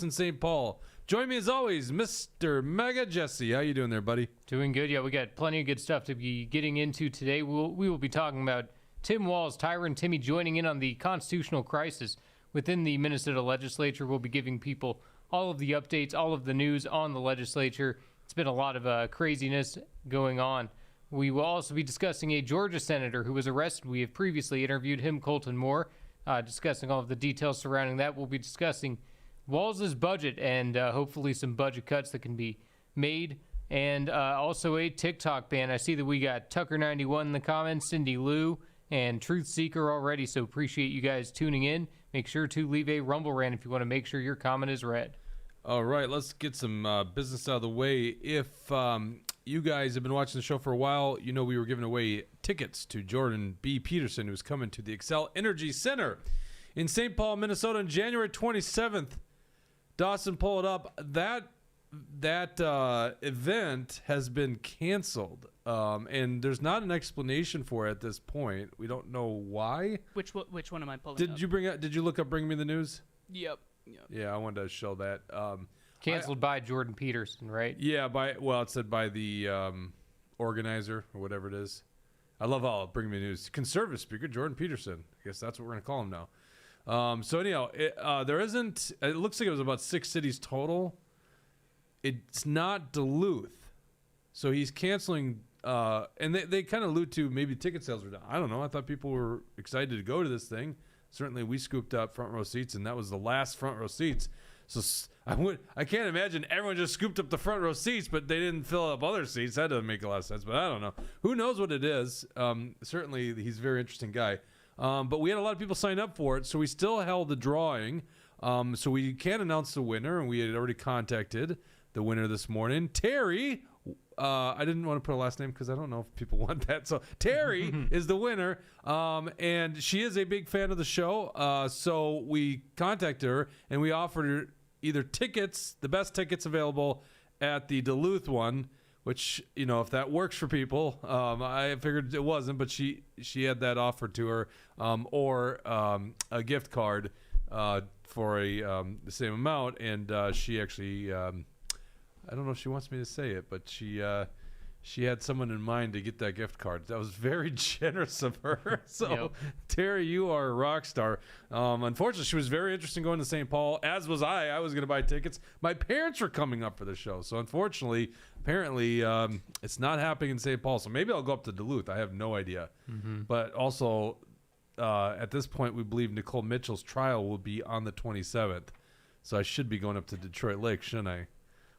in St. Paul. Join me as always, Mr. MAGA Jesse. How you doing there, buddy? Doing good. Yeah, we got plenty of good stuff to be getting into today. We will be talking about Tim Walz, Tyrant Timmy joining in on the constitutional crisis within the Minnesota legislature. We'll be giving people all of the updates, all of the news on the legislature. It's been a lot of craziness going on. We will also be discussing a Georgia senator who was arrested. We have previously interviewed him, Colton Moore, discussing all of the details surrounding that. We'll be discussing Walz's budget and hopefully some budget cuts that can be made, and also a TikTok ban. I see that we got Tucker91 in the comments, Cindy Lou, and Truth Seeker already, so appreciate you guys tuning in. Make sure to leave a Rumble rant if you want to make sure your comment is read. All right, let's get some business out of the way. If you guys have been watching the show for a while, you know we were giving away tickets to Jordan B. Peterson, who's coming to the Xcel Energy Center in St. Paul, Minnesota on January 27th. Dawson, pull it up. That event has been canceled, and there's not an explanation for it at this point. We don't know why. Which one am I pulling up? Did you look up Bring Me the News? Yep. Yeah, I wanted to show that. Canceled by Jordan Peterson, right? Yeah, it said by the organizer or whatever it is. I love how Bring Me the News. Conservative speaker Jordan Peterson. I guess that's what we're going to call him now. So anyhow, there isn't. It looks like it was about 6 cities total. It's not Duluth, so he's canceling. And they kind of allude to maybe ticket sales were down. I don't know. I thought people were excited to go to this thing. Certainly, we scooped up front row seats, and that was the last front row seats. So I can't imagine everyone just scooped up the front row seats, but they didn't fill up other seats. That doesn't make a lot of sense. But I don't know. Who knows what it is? Certainly, he's a very interesting guy. But we had a lot of people sign up for it, so we still held the drawing. So we can't announce the winner, and we had already contacted the winner this morning. Terry, I didn't want to put a last name because I don't know if people want that. So Terry is the winner, and she is a big fan of the show. So we contacted her, and we offered her either tickets, the best tickets available at the Duluth one, which, you know, if that works for people, I figured it wasn't, but she had that offered to her, or a gift card for the same amount, and she actually, I don't know if she wants me to say it, but she had someone in mind to get that gift card. That was very generous of her. So, yep. Terry, you are a rock star. Unfortunately, she was very interested in going to St. Paul, as was I. I was going to buy tickets. My parents were coming up for the show. So, unfortunately, apparently, it's not happening in St. Paul. So, maybe I'll go up to Duluth. I have no idea. Mm-hmm. But also, at this point, we believe Nicole Mitchell's trial will be on the 27th. So, I should be going up to Detroit Lake, shouldn't I?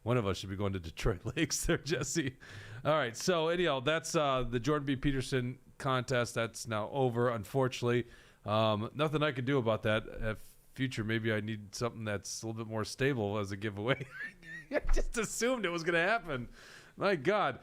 One of us should be going to Detroit Lakes there, Jesse. All right, so anyhow, that's the Jordan B. Peterson contest. That's now over, unfortunately. Nothing I could do about that. In future, maybe I need something that's a little bit more stable as a giveaway. I just assumed it was going to happen. My God.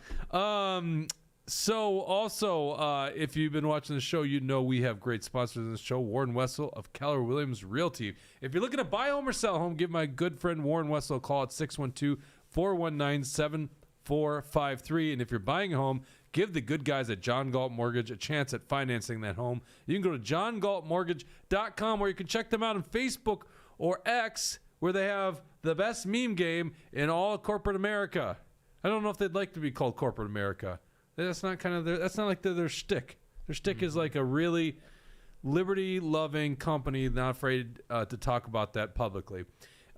So also, if you've been watching the show, you know we have great sponsors in the show. Warren Wessel of Keller Williams Realty. If you're looking to buy a home or sell a home, give my good friend Warren Wessel a call at 612-419-7453. And if you're buying a home, give the good guys at John Galt Mortgage a chance at financing that home. You can go to johngaltmortgage.com, where you can check them out on Facebook or X, where they have the best meme game in all of corporate America. I don't know if they'd like to be called corporate America. That's not like their shtick. Their shtick is like a really liberty-loving company, not afraid to talk about that publicly.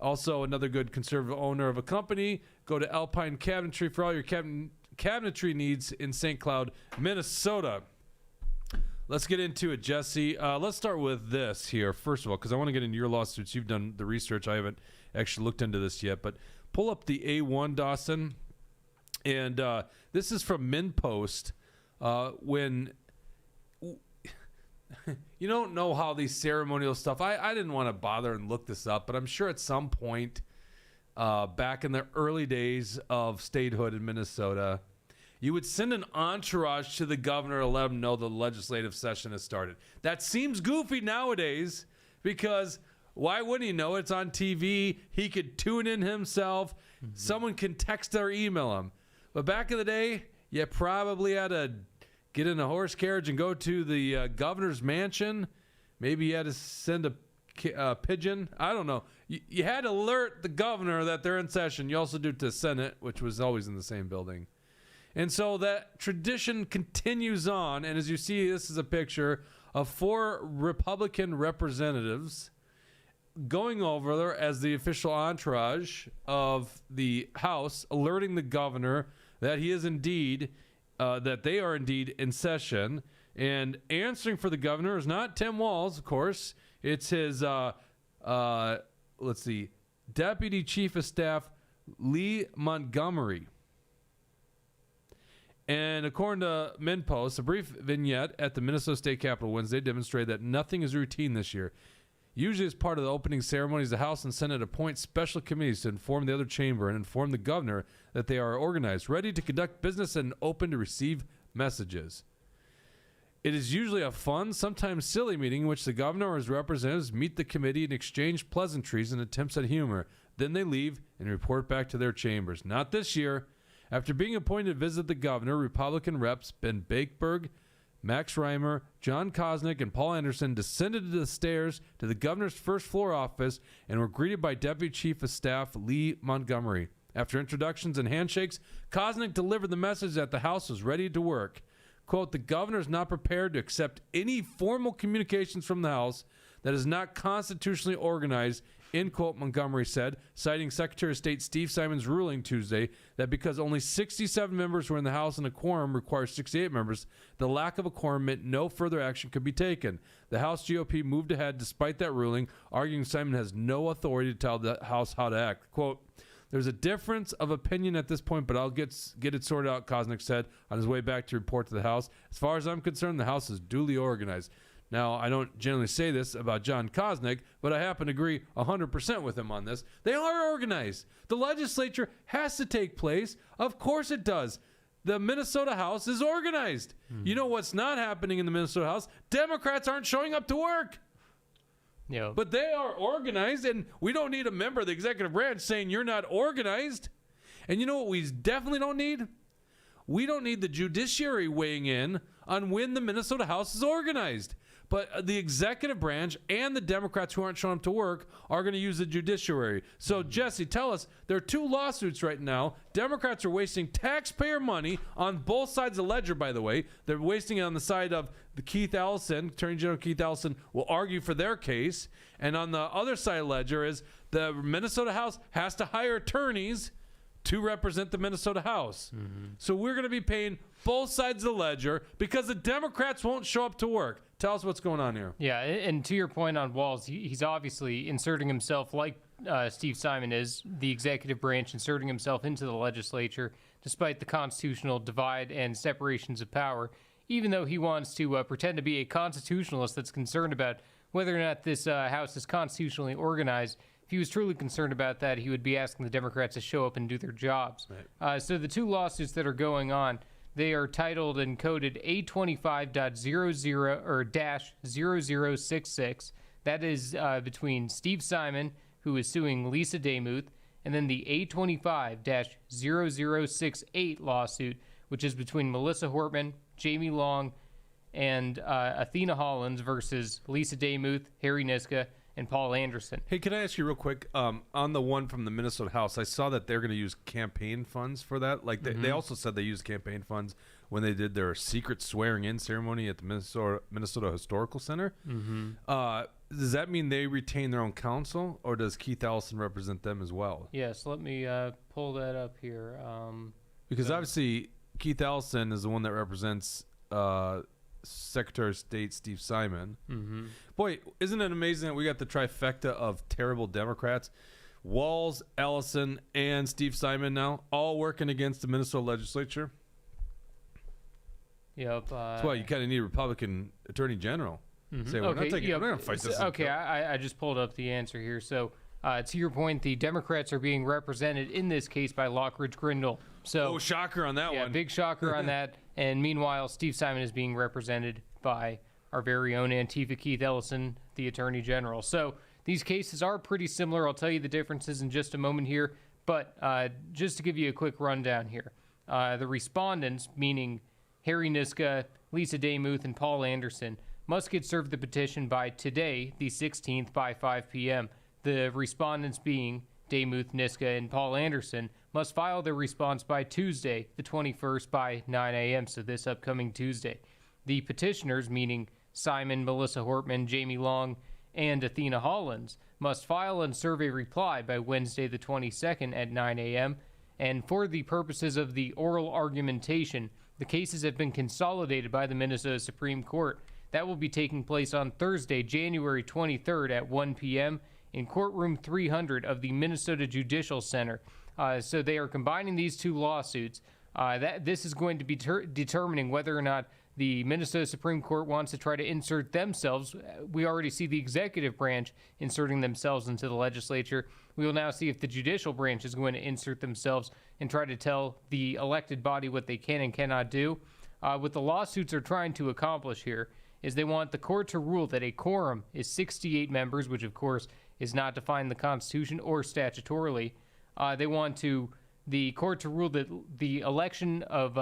Also, another good conservative owner of a company. Go to Alpine Cabinetry for all your cabinetry needs in St. Cloud, Minnesota. Let's get into it, Jesse. Let's start with this here, first of all, because I want to get into your lawsuits. You've done the research. I haven't actually looked into this yet, but pull up the A1, Dawson. And this is from MinPost. When you don't know how these ceremonial stuff, I didn't want to bother and look this up, but I'm sure at some point back in the early days of statehood in Minnesota, you would send an entourage to the governor to let him know the legislative session has started. That seems goofy nowadays, because why wouldn't he know? It's on TV. He could tune in himself. Mm-hmm. Someone can text or email him. But back in the day, you probably had to get in a horse carriage and go to the governor's mansion. Maybe you had to send a pigeon. I don't know. You had to alert the governor that they're in session. You also do it to the Senate, which was always in the same building. And so that tradition continues on. And as you see, this is a picture of 4 Republican representatives going over there as the official entourage of the House, alerting the governor that he is indeed, that they are indeed in session. And answering for the governor is not Tim Walz, of course. It's his, Deputy Chief of Staff Lee Montgomery. And according to MinnPost, a brief vignette at the Minnesota State Capitol Wednesday demonstrated that nothing is routine this year. Usually as part of the opening ceremonies, the House and Senate appoint special committees to inform the other chamber and inform the governor that they are organized, ready to conduct business, and open to receive messages. It is usually a fun, sometimes silly meeting in which the governor or his representatives meet the committee and exchange pleasantries and attempts at humor. Then they leave and report back to their chambers. Not this year. After being appointed to visit the governor, Republican reps Ben Bakeberg, Max Reimer, John Kosnick, and Paul Anderson descended the stairs to the governor's first floor office and were greeted by Deputy Chief of Staff Lee Montgomery. After introductions and handshakes, Kosnick delivered the message that the House was ready to work. Quote, the governor is not prepared to accept any formal communications from the House that is not constitutionally organized, end quote, Montgomery said, citing Secretary of State Steve Simon's ruling Tuesday that because only 67 members were in the House and a quorum requires 68 members, the lack of a quorum meant no further action could be taken. The House GOP moved ahead despite that ruling, arguing Simon has no authority to tell the House how to act. Quote, there's a difference of opinion at this point, but I'll get it sorted out, Kosnick said on his way back to report to the House. As far as I'm concerned, the House is duly organized. Now, I don't generally say this about John Kosnick, but I happen to agree 100% with him on this. They are organized. The legislature has to take place. Of course it does. The Minnesota House is organized. You know what's not happening in the Minnesota House? Democrats aren't showing up to work. Yeah. But they are organized, and we don't need a member of the executive branch saying you're not organized. And you know what we definitely don't need? We don't need the judiciary weighing in on when the Minnesota House is organized. But the executive branch and the Democrats who aren't showing up to work are going to use the judiciary. So, Jesse, tell us, there are 2 lawsuits right now. Democrats are wasting taxpayer money on both sides of the ledger, by the way. They're wasting it on the side of the Keith Ellison. Attorney General Keith Ellison will argue for their case. And on the other side of the ledger is the Minnesota House has to hire attorneys to represent the Minnesota House. So we're going to be paying both sides of the ledger because the Democrats won't show up to work. Tell us what's going on here. Yeah, and to your point on Walz, he's obviously inserting himself, like Steve Simon is, the executive branch, inserting himself into the legislature, despite the constitutional divide and separations of power, even though he wants to pretend to be a constitutionalist that's concerned about whether or not this House is constitutionally organized. If he was truly concerned about that, he would be asking the Democrats to show up and do their jobs. Right. So the 2 lawsuits that are going on, they are titled and coded A25.00 or -0066. That is between Steve Simon, who is suing Lisa Demuth, and then the A25-0068 lawsuit, which is between Melissa Hortman, Jamie Long, and Athena Hollins versus Lisa Demuth, Harry Niska, and Paul Anderson. Hey, can I ask you real quick? On the one from the Minnesota House, I saw that they're going to use campaign funds for that. Like they also said they used campaign funds when they did their secret swearing-in ceremony at the Minnesota Historical Center. Does that mean they retain their own counsel, or does Keith Ellison represent them as well? Yes, let me pull that up here. Because obviously Keith Ellison is the one that represents Secretary of State Steve Simon. Boy, isn't it amazing that we got the trifecta of terrible Democrats? Walz, Ellison, and Steve Simon now all working against the Minnesota legislature. Yep. That's why you kind of need a Republican attorney general. Say, we're not going to fight this. Okay, I just pulled up the answer here. So, to your point, the Democrats are being represented in this case by Lockridge Grindle. So, shocker on that one. Yeah, big shocker on that. And meanwhile, Steve Simon is being represented by our very own Antifa Keith Ellison, the Attorney General. So these cases are pretty similar. I'll tell you the differences in just a moment here. But just to give you a quick rundown here, the respondents, meaning Harry Niska, Lisa Demuth, and Paul Anderson, must get served the petition by today, the 16th, by 5 p.m. The respondents being Demuth, Niska, and Paul Anderson must file their response by Tuesday, the 21st, by 9 a.m., so this upcoming Tuesday. The petitioners, meaning Simon, Melissa Hortman, Jamie Long, and Athena Hollins, must file and serve a reply by Wednesday, the 22nd, at 9 a.m., and for the purposes of the oral argumentation, the cases have been consolidated by the Minnesota Supreme Court. That will be taking place on Thursday, January 23rd at 1 p.m. in courtroom 300 of the Minnesota Judicial Center. So they are combining these two lawsuits. This is going to be determining whether or not the Minnesota Supreme Court wants to try to insert themselves. We already see the executive branch inserting themselves into the legislature. We will now see if the judicial branch is going to insert themselves and try to tell the elected body what they can and cannot do. What the lawsuits are trying to accomplish here is they want the court to rule that a quorum is 68 members, which of course is not defined in the Constitution or statutorily. They want the court to rule that the election of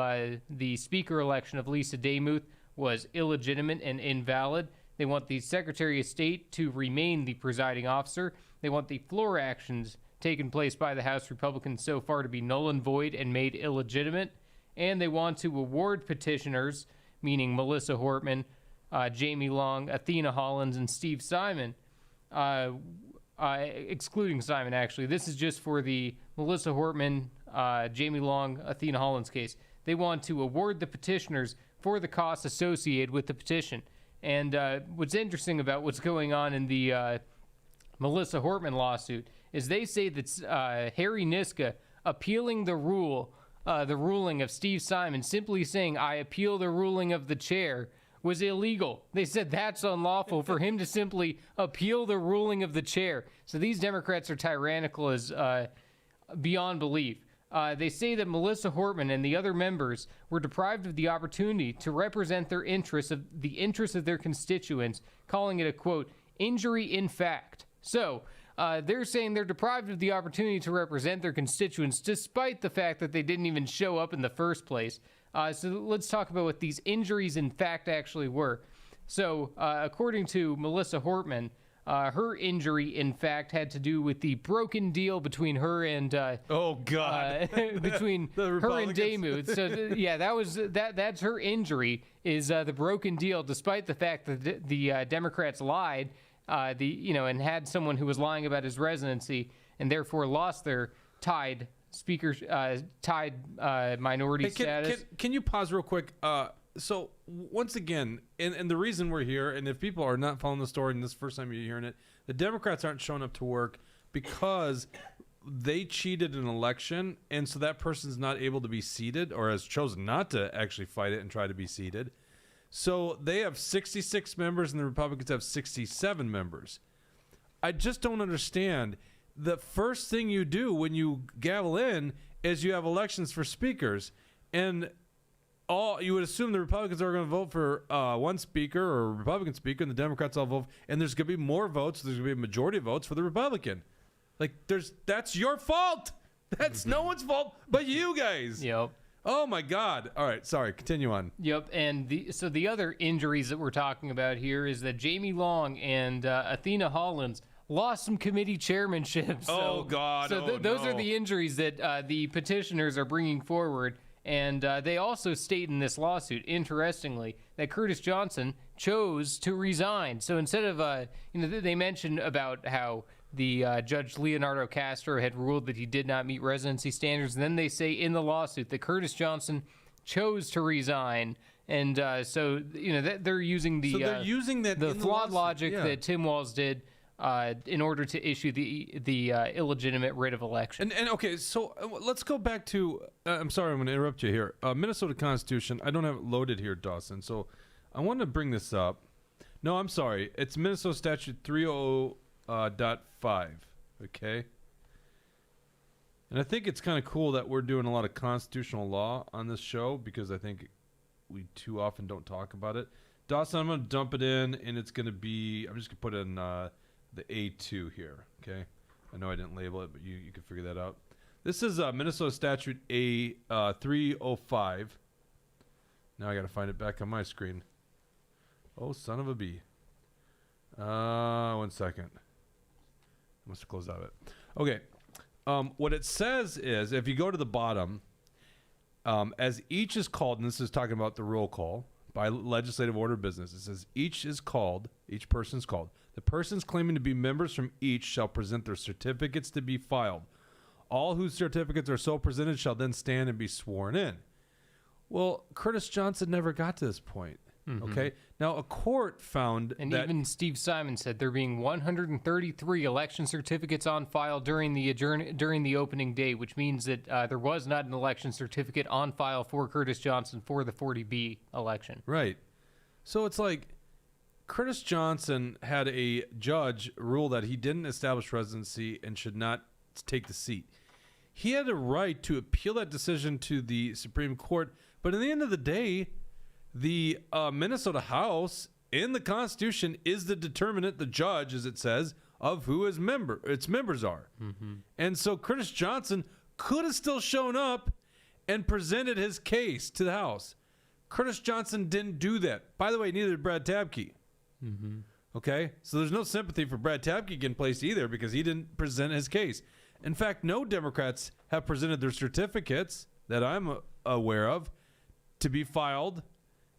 the speaker election of Lisa Demuth was illegitimate and invalid. They want the Secretary of State to remain the presiding officer. They want the floor actions taken place by the House Republicans so far to be null and void and made illegitimate. And they want to award petitioners, meaning Melissa Hortman, Jamie Long, Athena Hollins, and Steve Simon, excluding Simon, actually. This is just for the Melissa Hortman, Jamie Long, Athena Hollins case. They want to award the petitioners for the costs associated with the petition. And what's interesting about what's going on in the Melissa Hortman lawsuit is they say that Harry Niska appealing the ruling of Steve Simon, simply saying, "I appeal the ruling of the chair," was illegal. They said that's unlawful for him to simply appeal the ruling of the chair. So these Democrats are tyrannical as beyond belief. They say that Melissa Hortman and the other members were deprived of the opportunity to represent the interests of their constituents, calling it a, quote, injury in fact. So they're saying they're deprived of the opportunity to represent their constituents despite the fact that they didn't even show up in the first place. So let's talk about what these injuries in fact actually were. So according to Melissa Hortman, her injury in fact had to do with the broken deal between her and between her and Demuth. So that's her injury, is the broken deal, despite the fact that the Democrats lied, and had someone who was lying about his residency and therefore lost their tied minority status. Can you pause real quick? So once again, and the reason we're here, and if people are not following the story and this is the first time you're hearing it, the Democrats aren't showing up to work because they cheated an election, and so that person's not able to be seated or has chosen not to actually fight it and try to be seated. So they have 66 members and the Republicans have 67 members. I just don't understand. The first thing you do when you gavel in is you have elections for speakers, and you would assume the Republicans are going to vote for one speaker or a Republican speaker, and the Democrats all vote, and there's going to be more votes. There's going to be a majority of votes for the Republican. That's your fault. That's no one's fault but you guys. Yep. Oh my God. All right. Sorry. Continue on. Yep. And the other injuries that we're talking about here is that Jamie Long and Athena Hollins lost some committee chairmanships. Oh God. Those are the injuries that the petitioners are bringing forward. And they also state in this lawsuit, interestingly, that Curtis Johnson chose to resign. So instead of, they mentioned about how the Judge Leonardo Castro had ruled that he did not meet residency standards. And then they say in the lawsuit that Curtis Johnson chose to resign. And they're using the flawed logic that Tim Walz did in order to issue the illegitimate writ of election. And okay, so let's go back to. I'm sorry, I'm going to interrupt you here. Minnesota Constitution. I don't have it loaded here, Dawson. So I want to bring this up. No, I'm sorry. It's Minnesota Statute 300.5. Okay. And I think it's kind of cool that we're doing a lot of constitutional law on this show because I think we too often don't talk about it. Dawson, I'm going to dump it in, and it's going to be. I'm just going to put in. The A2 here, okay? I know I didn't label it, but you can figure that out. This is Minnesota Statute A 305. Now I got to find it back on my screen. Oh, son of a bee. 1 second. I must have closed out of it. Okay. What it says is, if you go to the bottom, as each is called, and this is talking about the roll call by legislative order of business, it says each person is called. The persons claiming to be members from each shall present their certificates to be filed. All whose certificates are so presented shall then stand and be sworn in. Well, Curtis Johnson never got to this point. Okay. Now, a court found and that even Steve Simon said there being 133 election certificates on file during the opening day, which means that there was not an election certificate on file for Curtis Johnson for the 40B election. Right. So it's like Curtis Johnson had a judge rule that he didn't establish residency and should not take the seat. He had a right to appeal that decision to the Supreme Court, but at the end of the day, the Minnesota House in the Constitution is the determinant, the judge, as it says, of who its members are. And so Curtis Johnson could have still shown up and presented his case to the House. Curtis Johnson didn't do that. By the way, neither did Brad Tabke. Okay? So there's no sympathy for Brad Tabke getting placed either because he didn't present his case. In fact, no Democrats have presented their certificates that I'm aware of to be filed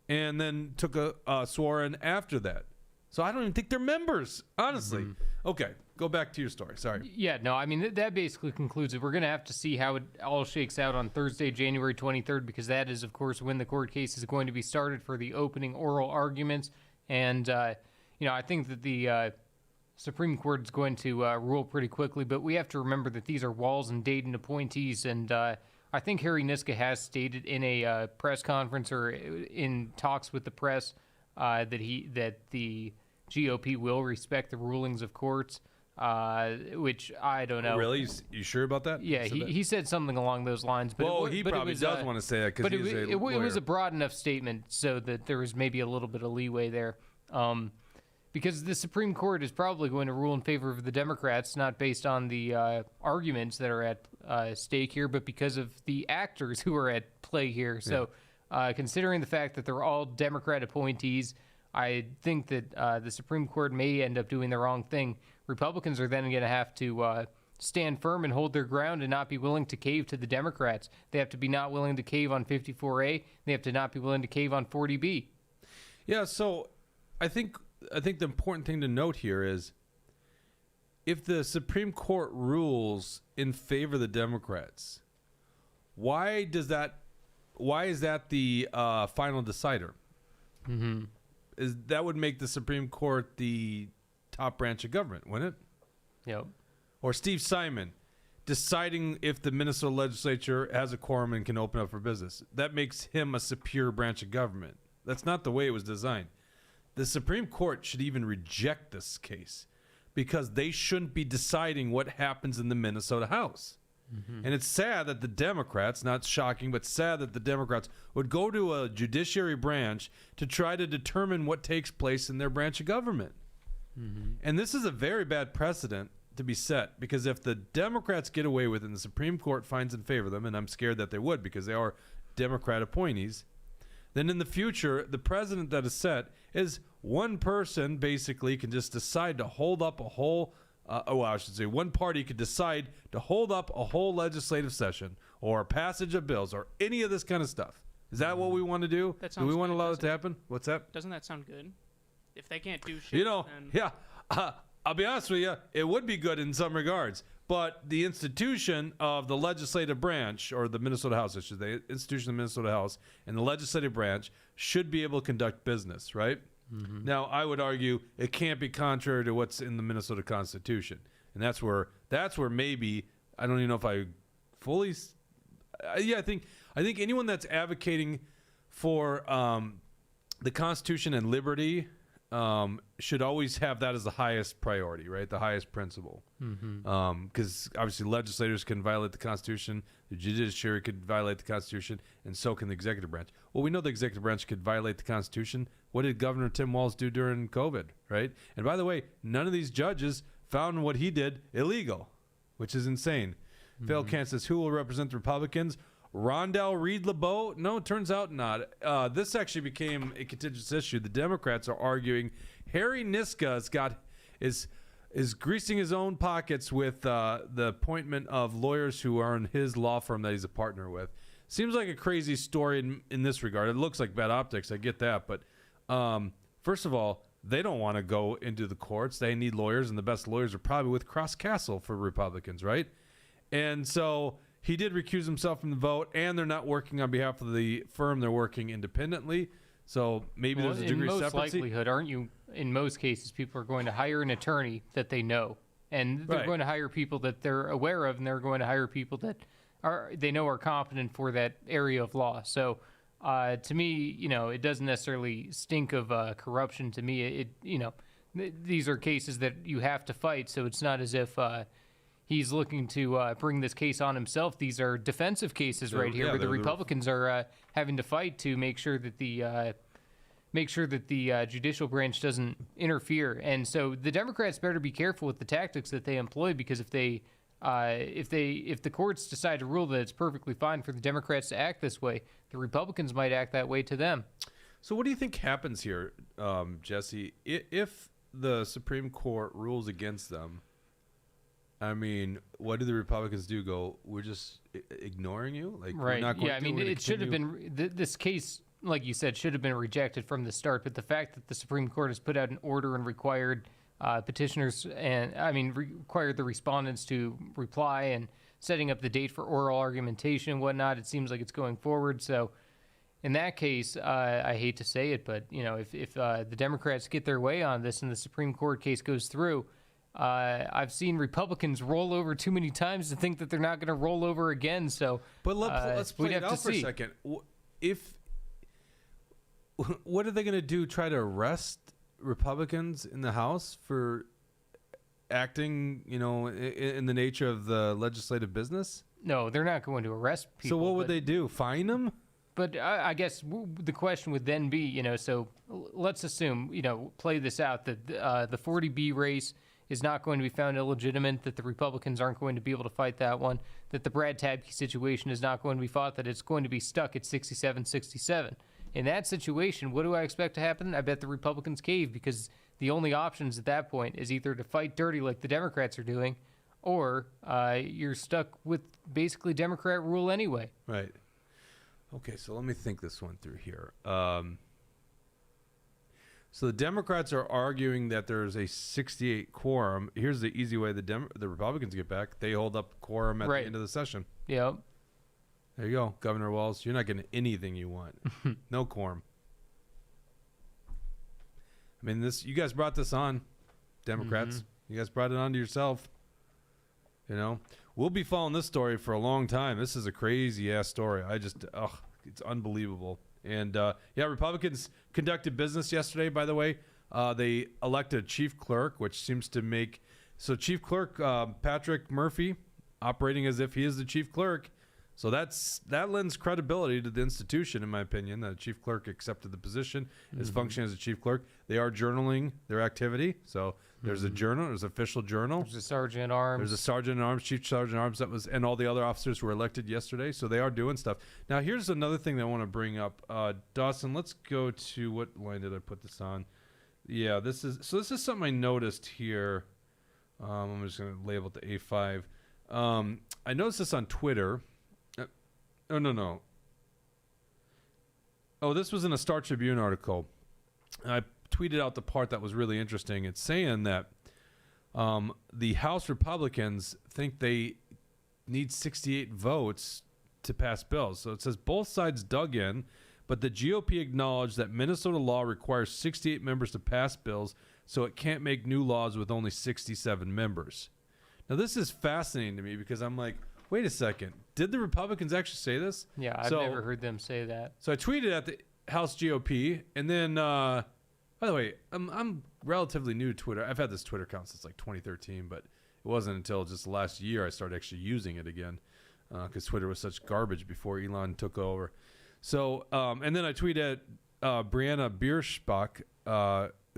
and then took a sworn after that. So I don't even think they're members, honestly. Okay, go back to your story. Sorry. Yeah, no, I mean, that basically concludes it. We're going to have to see how it all shakes out on Thursday, January 23rd, because that is, of course, when the court case is going to be started for the opening oral arguments. And, I think that the Supreme Court is going to rule pretty quickly, but we have to remember that these are Walz and Dayton appointees, and I think Harry Niska has stated in a press conference or in talks with the press that the GOP will respect the rulings of courts, which I don't know. Really? You sure about that? Yeah, he said something along those lines. But he probably does want to say that because he's a lawyer. It was a broad enough statement so that there was maybe a little bit of leeway there. Because the Supreme Court is probably going to rule in favor of the Democrats, not based on the arguments that are at stake here, but because of the actors who are at play here. So considering the fact that they're all Democrat appointees, I think that the Supreme Court may end up doing the wrong thing. Republicans are then going to have to stand firm and hold their ground and not be willing to cave to the Democrats. They have to be not willing to cave on 54A. They have to not be willing to cave on 40B. Yeah, so I think the important thing to note here is if the Supreme Court rules in favor of the Democrats, why is that the final decider? That would make the Supreme Court the top branch of government, wouldn't it? Yep. Or Steve Simon deciding if the Minnesota legislature has a quorum and can open up for business. That makes him a superior branch of government. That's not the way it was designed. The Supreme Court should even reject this case because they shouldn't be deciding what happens in the Minnesota House. And it's sad that the Democrats, not shocking, but sad that the Democrats would go to a judiciary branch to try to determine what takes place in their branch of government. And this is a very bad precedent to be set because if the Democrats get away with it and the Supreme Court finds in favor of them, and I'm scared that they would because they are Democrat appointees, then in the future, the precedent that is set is one person basically can just decide to hold up a whole, one party could decide to hold up a whole legislative session or passage of bills or any of this kind of stuff. Is that what we want to do? Do we want to allow it to happen? What's that? Doesn't that sound good? If they can't do shit, then... I'll be honest with you, it would be good in some regards. But the institution of the legislative branch, or the Minnesota House, I should say, institution of the Minnesota House, and the legislative branch should be able to conduct business, right? Now, I would argue it can't be contrary to what's in the Minnesota Constitution, and that's where maybe I don't even know if I fully. I think anyone that's advocating for the Constitution and liberty should always have that as the highest priority, right? The highest principle. Because obviously legislators can violate the Constitution, the judiciary could violate the Constitution, and so can the executive branch. Well, we know the executive branch could violate the Constitution. What did Governor Tim Walz do during COVID, right? And by the way, none of these judges found what he did illegal, which is insane. Phil Kant says, who will represent the Republicans? Rondell Reed-LeBeau? No, it turns out not. This actually became a contentious issue. The Democrats are arguing Harry Niska is greasing his own pockets with the appointment of lawyers who are in his law firm that he's a partner with. Seems like a crazy story in this regard. It looks like bad optics. I get that. But first of all, they don't want to go into the courts. They need lawyers, and the best lawyers are probably with Cross Castle for Republicans, right? And so he did recuse himself from the vote, and they're not working on behalf of the firm. They're working independently. So maybe there's a degree of separacy. In most likelihood, aren't you? In most cases, people are going to hire an attorney that they know, and they're going to hire people that they're aware of, and they're going to hire people that they know are competent for that area of law. So to me, it doesn't necessarily stink of corruption. To me, these are cases that you have to fight. So it's not as if he's looking to bring this case on himself. These are defensive cases right here, where the Republicans are having to fight to make sure that the judicial branch doesn't interfere. And so the Democrats better be careful with the tactics that they employ, because if the courts decide to rule that it's perfectly fine for the Democrats to act this way, the Republicans might act that way to them. So what do you think happens here, Jesse, if the Supreme Court rules against them? I mean, what do the Republicans do? Go, we're just ignoring you? Like, right. We're not going yeah, I mean, it should have been, this case, like you said, should have been rejected from the start. But the fact that the Supreme Court has put out an order and required petitioners required the respondents to reply, and setting up the date for oral argumentation and whatnot, it seems like it's going forward. So in that case, I hate to say it, but if the Democrats get their way on this and the Supreme Court case goes through, I've seen Republicans roll over too many times to think that they're not going to roll over again. So, but let's play it out for a second. What are they going to do? Try to arrest Republicans in the House for acting, in the nature of the legislative business? No, they're not going to arrest people. So what would they do? Fine them? But I guess the question would then be, so let's assume, play this out, that the 40B race is not going to be found illegitimate, that the Republicans aren't going to be able to fight that one, that the Brad Tabke situation is not going to be fought, that it's going to be stuck at 67-67. In that situation, what do I expect to happen? I bet the Republicans cave, because the only options at that point is either to fight dirty like the Democrats are doing, or you're stuck with basically Democrat rule anyway. Right. Okay, so let me think this one through here. So the Democrats are arguing that there's a 68 quorum. Here's the easy way the Republicans get back. They hold up quorum at the end of the session. Yep. There you go, Governor Walz. You're not getting anything you want. No quorum. I mean, you guys brought this on, Democrats. Mm-hmm. You guys brought it on to yourself. We'll be following this story for a long time. This is a crazy-ass story. It's unbelievable. And, Republicans conducted business yesterday, by the way. They elected a chief clerk, which seems to make... So Chief Clerk Patrick Murphy, operating as if he is the chief clerk. So that lends credibility to the institution, in my opinion. The chief clerk accepted the position, is functioning as a chief clerk. They are journaling their activity. So there's a journal, there's an official journal. There's a sergeant at arms. There's a sergeant at arms, chief sergeant at arms, and all the other officers who were elected yesterday. So they are doing stuff. Now, here's another thing that I want to bring up. Dawson, let's go to, what line did I put this on? Yeah, this is something I noticed here. I'm just going to label it to A5. I noticed this on Twitter. No. Oh, this was in a Star Tribune article. I tweeted out the part that was really interesting. It's saying that the House Republicans think they need 68 votes to pass bills. So it says both sides dug in, but the GOP acknowledged that Minnesota law requires 68 members to pass bills, so it can't make new laws with only 67 members. Now, this is fascinating to me, because I'm like, wait a second. Did the Republicans actually say this? Yeah, I've never heard them say that. So I tweeted at the House GOP, and then, by the way, I'm relatively new to Twitter. I've had this Twitter account since like 2013, but it wasn't until just last year I started actually using it again, because Twitter was such garbage before Elon took over. So, and then I tweeted at Brianna Bierschbach,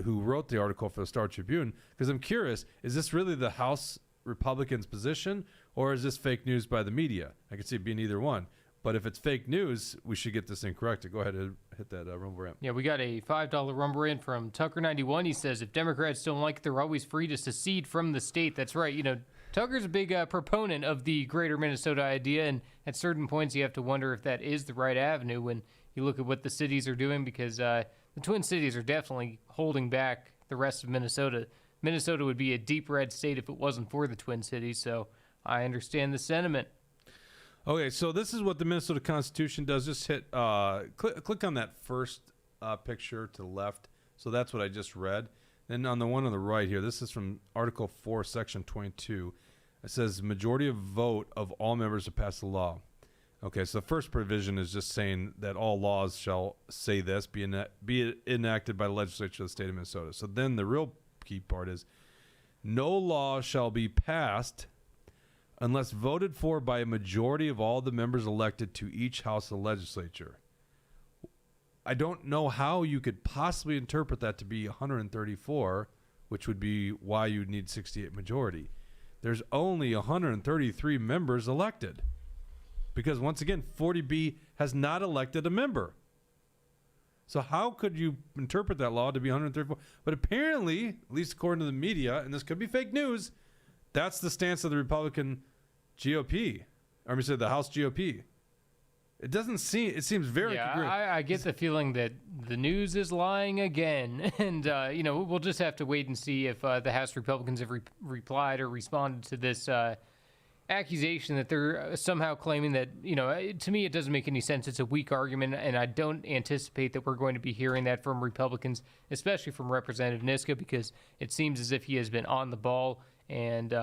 who wrote the article for the Star Tribune, because I'm curious, is this really the House Republicans' position, or is this fake news by the media? I could see it being either one. But if it's fake news, we should get this thing corrected. Go ahead and hit that rumble ramp. Yeah, we got a $5 rumble in from Tucker91. He says, if Democrats don't like it, they're always free to secede from the state. That's right. You know, Tucker's a big proponent of the greater Minnesota idea, and at certain points you have to wonder if that is the right avenue when you look at what the cities are doing, because the Twin Cities are definitely holding back the rest of Minnesota. Minnesota would be a deep red state if it wasn't for the Twin Cities, so I understand the sentiment. Okay, so this is what the Minnesota Constitution does. Just hit, click on that first picture to the left. So that's what I just read. Then on the one on the right here, this is from Article 4, Section 22. It says, majority of vote of all members to pass the law. Okay, so the first provision is just saying that all laws shall say this, be enacted by the legislature of the state of Minnesota. So then the real key part is, no law shall be passed unless voted for by a majority of all the members elected to each house of the legislature. I don't know how you could possibly interpret that to be 134, which would be why you'd need 68 majority. There's only 133 members elected. Because once again, 40B has not elected a member. So how could you interpret that law to be 134? But apparently, at least according to the media, and this could be fake news, that's the stance of the Republican GOP. Or we said the House GOP. It doesn't seem, it seems very congruent. I get the feeling that the news is lying again. And, you know, we'll just have to wait and see if the House Republicans have replied or responded to this accusation that they're somehow claiming that, you know, to me, it doesn't make any sense. It's a weak argument, and I don't anticipate that we're going to be hearing that from Republicans, especially from Representative Niska, because it seems as if he has been on the ball and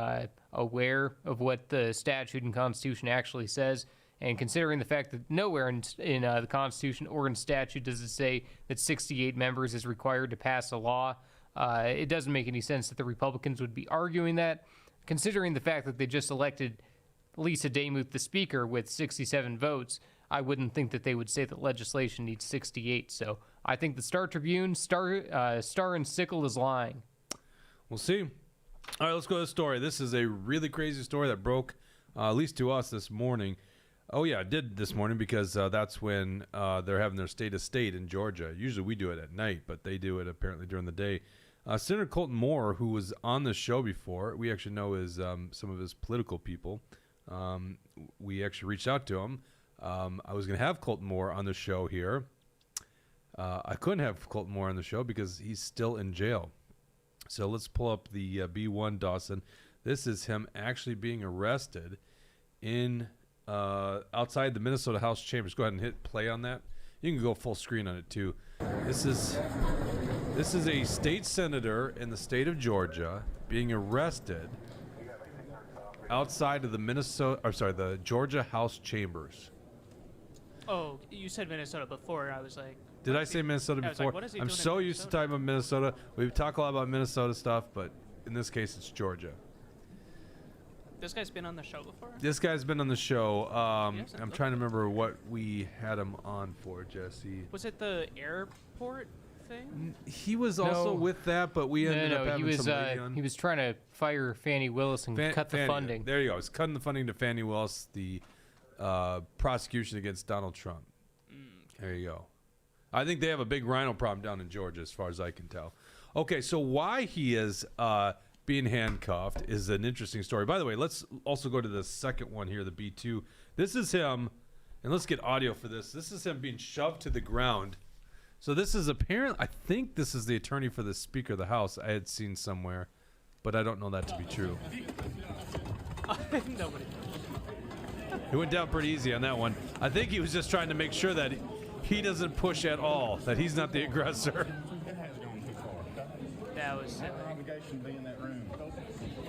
aware of what the statute and Constitution actually says. And considering the fact that nowhere in the Constitution or in statute does it say that 68 members is required to pass a law, it doesn't make any sense that the Republicans would be arguing that. Considering the fact that they just elected Lisa Demuth the Speaker with 67 votes, I wouldn't think that they would say that legislation needs 68. So I think the Star Tribune, Star and Sickle is lying. We'll see. All right, let's go to the story. This is a really crazy story that broke, at least to us this morning. Oh, yeah, it did this morning because that's when they're having their state of state in Georgia. Usually we do it at night, but they do it apparently during the day. Senator Colton Moore, who was on the show before, we actually know is some of his political people. We actually reached out to him. I was going to have Colton Moore on the show here. I couldn't have Colton Moore on the show because he's still in jail. So let's pull up the B1 Dawson. This is him actually being arrested in outside the Minnesota House chambers. Go ahead and hit play on that. You can go full screen on it too. This is a state senator in the state of Georgia being arrested outside of the Georgia House chambers. Oh, you said Minnesota before. I was like, did I say Minnesota before? Like, what is he I'm doing so in used to Minnesota? talking about Minnesota. We talk a lot about Minnesota stuff, but in this case, it's Georgia. This guy's been on the show before? This guy's been on the show. Yes, I'm trying to remember what we had him on for, Jesse. Was it the airport thing? He was also with that, but we ended up having some lady on. He was trying to fire Fannie Willis and cut the funding. There you go. He's cutting the funding to Fannie Willis, the prosecution against Donald Trump. There you go. I think they have a big rhino problem down in Georgia, as far as I can tell. Okay, so why he is being handcuffed is an interesting story. By the way, let's also go to the second one here, the B2. This is him, and let's get audio for this. This is him being shoved to the ground. So this is apparently, I think this is the attorney for the Speaker of the House I had seen somewhere, but I don't know that to be true. Nobody. It went down pretty easy on that one. I think he was just trying to make sure that he doesn't push at all, that he's not the aggressor. It has gone too far. That was My obligation to be in that room.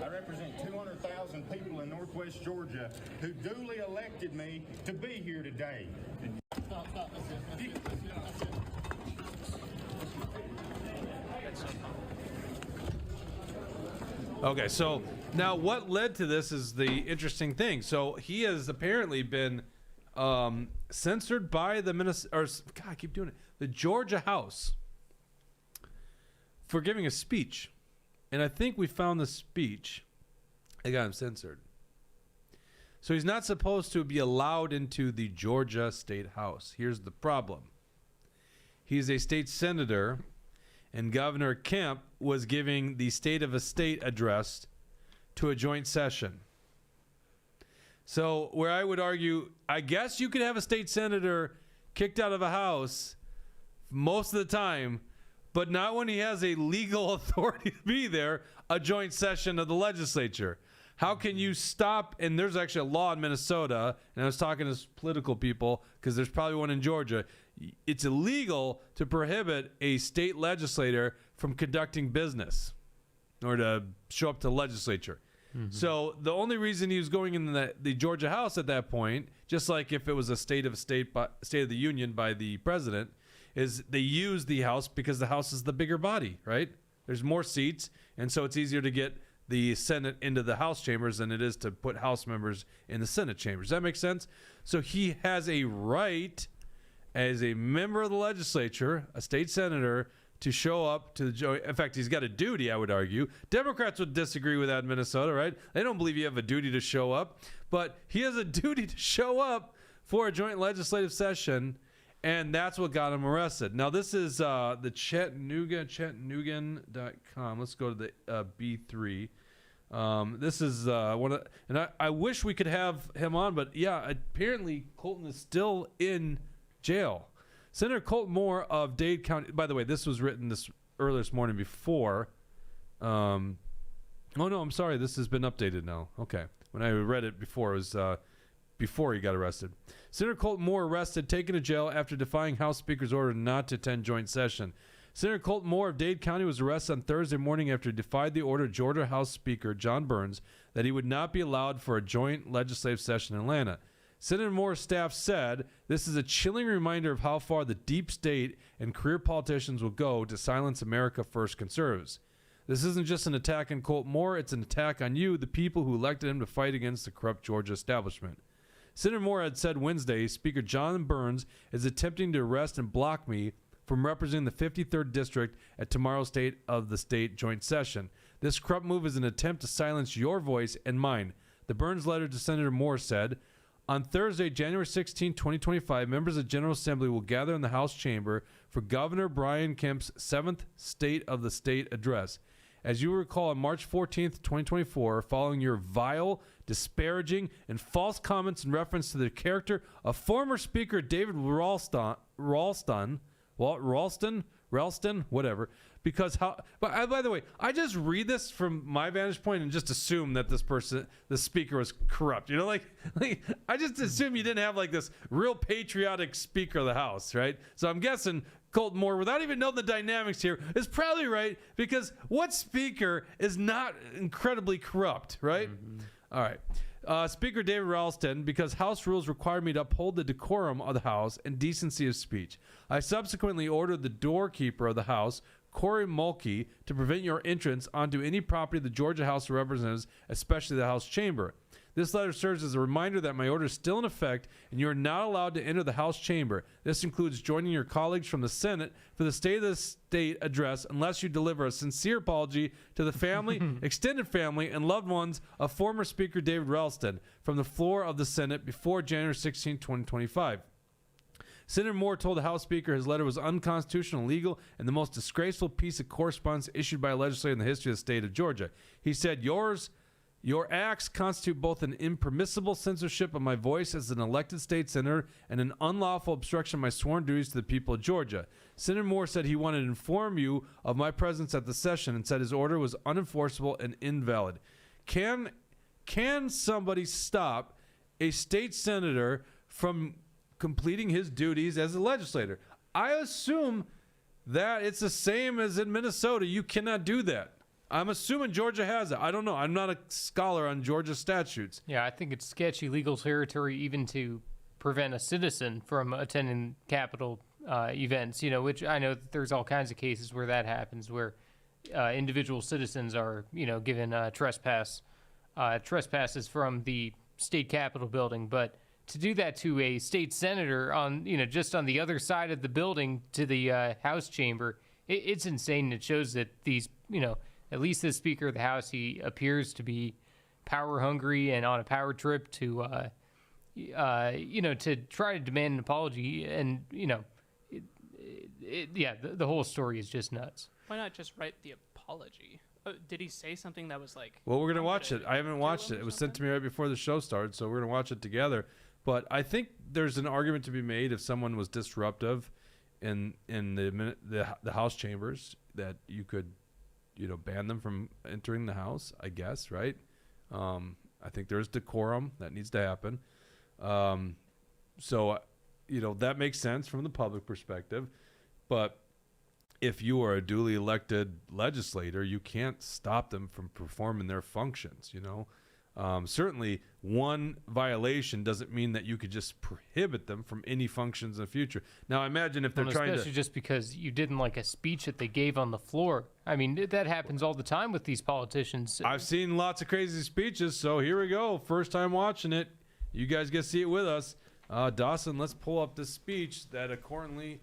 I represent 200,000 people in Northwest Georgia who duly elected me to be here today. that's so fun. Okay, so now what led to this is the interesting thing. So he has apparently been censored by the I keep doing it. The Georgia House for giving a speech. And I think we found the speech. They got him censored. So he's not supposed to be allowed into the Georgia State House. Here's the problem. He's a state senator, and Governor Kemp was giving the State of a State address to a joint session. So where I would argue, I guess you could have a state senator kicked out of a house most of the time, but not when he has a legal authority to be there, a joint session of the legislature. How can you stop? And there's actually a law in Minnesota, and I was talking to political people because there's probably one in Georgia. It's illegal to prohibit a state legislator from conducting business or to show up to the legislature. So the only reason he was going in the Georgia House at that point, just like if it was a State of the Union by the president, is they use the House because the House is the bigger body, right? There's more seats, and so it's easier to get the Senate into the House chambers than it is to put House members in the Senate chambers. Does that make sense? So he has a right as a member of the legislature, a state senator, to show up to the joint. In fact, he's got a duty, I would argue. Democrats would disagree with that in Minnesota, right? They don't believe you have a duty to show up, but he has a duty to show up for a joint legislative session, and that's what got him arrested. Now, this is the Chattanoogan.com. Let's go to the B3. This is one of, and I wish we could have him on, but yeah, apparently Colton is still in jail. Senator Colton Moore of Dade County. By the way, this was written earlier this morning before. Oh no, I'm sorry. This has been updated now. Okay, when I read it before, it was before he got arrested. Senator Colton Moore arrested, taken to jail after defying House Speaker's order not to attend joint session. Senator Colton Moore of Dade County was arrested on Thursday morning after he defied the order of Georgia House Speaker John Burns that he would not be allowed for a joint legislative session in Atlanta. Senator Moore's staff said, "This is a chilling reminder of how far the deep state and career politicians will go to silence America First conservatives. This isn't just an attack on Colton Moore, it's an attack on you, the people who elected him to fight against the corrupt Georgia establishment." Senator Moore had said Wednesday, Speaker John Burns is attempting to arrest and block me from representing the 53rd District at tomorrow's State of the State joint session. This corrupt move is an attempt to silence your voice and mine. The Burns letter to Senator Moore said, on Thursday, January 16, 2025, members of the General Assembly will gather in the House chamber for Governor Brian Kemp's 7th State of the State address. As you recall, on March 14, 2024, following your vile, disparaging, and false comments in reference to the character of former Speaker David Ralston, whatever, because how, by the way, I just read this from my vantage point and just assume that the speaker was corrupt. You know, like I just assume you didn't have like this real patriotic Speaker of the House, right? So I'm guessing Colton Moore, without even knowing the dynamics here, is probably right, because what speaker is not incredibly corrupt, right? Mm-hmm. All right. Speaker David Ralston, because House rules require me to uphold the decorum of the House and decency of speech. I subsequently ordered the doorkeeper of the House, Corey Mulkey, to prevent your entrance onto any property of the Georgia House of Representatives, especially the House chamber. This letter serves as a reminder that my order is still in effect and you are not allowed to enter the House chamber. This includes joining your colleagues from the Senate for the State of the State address unless you deliver a sincere apology to the family, extended family, and loved ones of former Speaker David Ralston from the floor of the Senate before January 16, 2025. Senator Moore told the House Speaker his letter was unconstitutional, illegal, and the most disgraceful piece of correspondence issued by a legislator in the history of the state of Georgia. He said, Your acts constitute both an impermissible censorship of my voice as an elected state senator and an unlawful obstruction of my sworn duties to the people of Georgia. Senator Moore said he wanted to inform you of my presence at the session and said his order was unenforceable and invalid. Can somebody stop a state senator from completing his duties as a legislator? I assume that it's the same as in Minnesota. You cannot do that. I'm assuming Georgia has it. I don't know. I'm not a scholar on Georgia statutes. Yeah, I think it's sketchy legal territory even to prevent a citizen from attending Capitol events, you know, which I know that there's all kinds of cases where that happens, where individual citizens are, you know, given trespasses from the state Capitol building. But to do that to a state senator on, you know, just on the other side of the building to the House chamber, it's insane. It shows that these, you know, at least the Speaker of the House, he appears to be power hungry and on a power trip to, to try to demand an apology. And, the whole story is just nuts. Why not just write the apology? Did he say something that was like... Well, we're going to watch it. I haven't watched it. It was sent to me right before the show started, so we're going to watch it together. But I think there's an argument to be made if someone was disruptive in the House chambers that you could, ban them from entering the House, I guess, right? I think there's decorum that needs to happen. So, that makes sense from the public perspective. But if you are a duly elected legislator, you can't stop them from performing their functions, Certainly, one violation doesn't mean that you could just prohibit them from any functions in the future. Now, I imagine if they're trying to... Especially just because you didn't like a speech that they gave on the floor. I mean, that happens all the time with these politicians. I've seen lots of crazy speeches, so here we go. First time watching it. You guys get to see it with us. Dawson, let's pull up this speech that apparently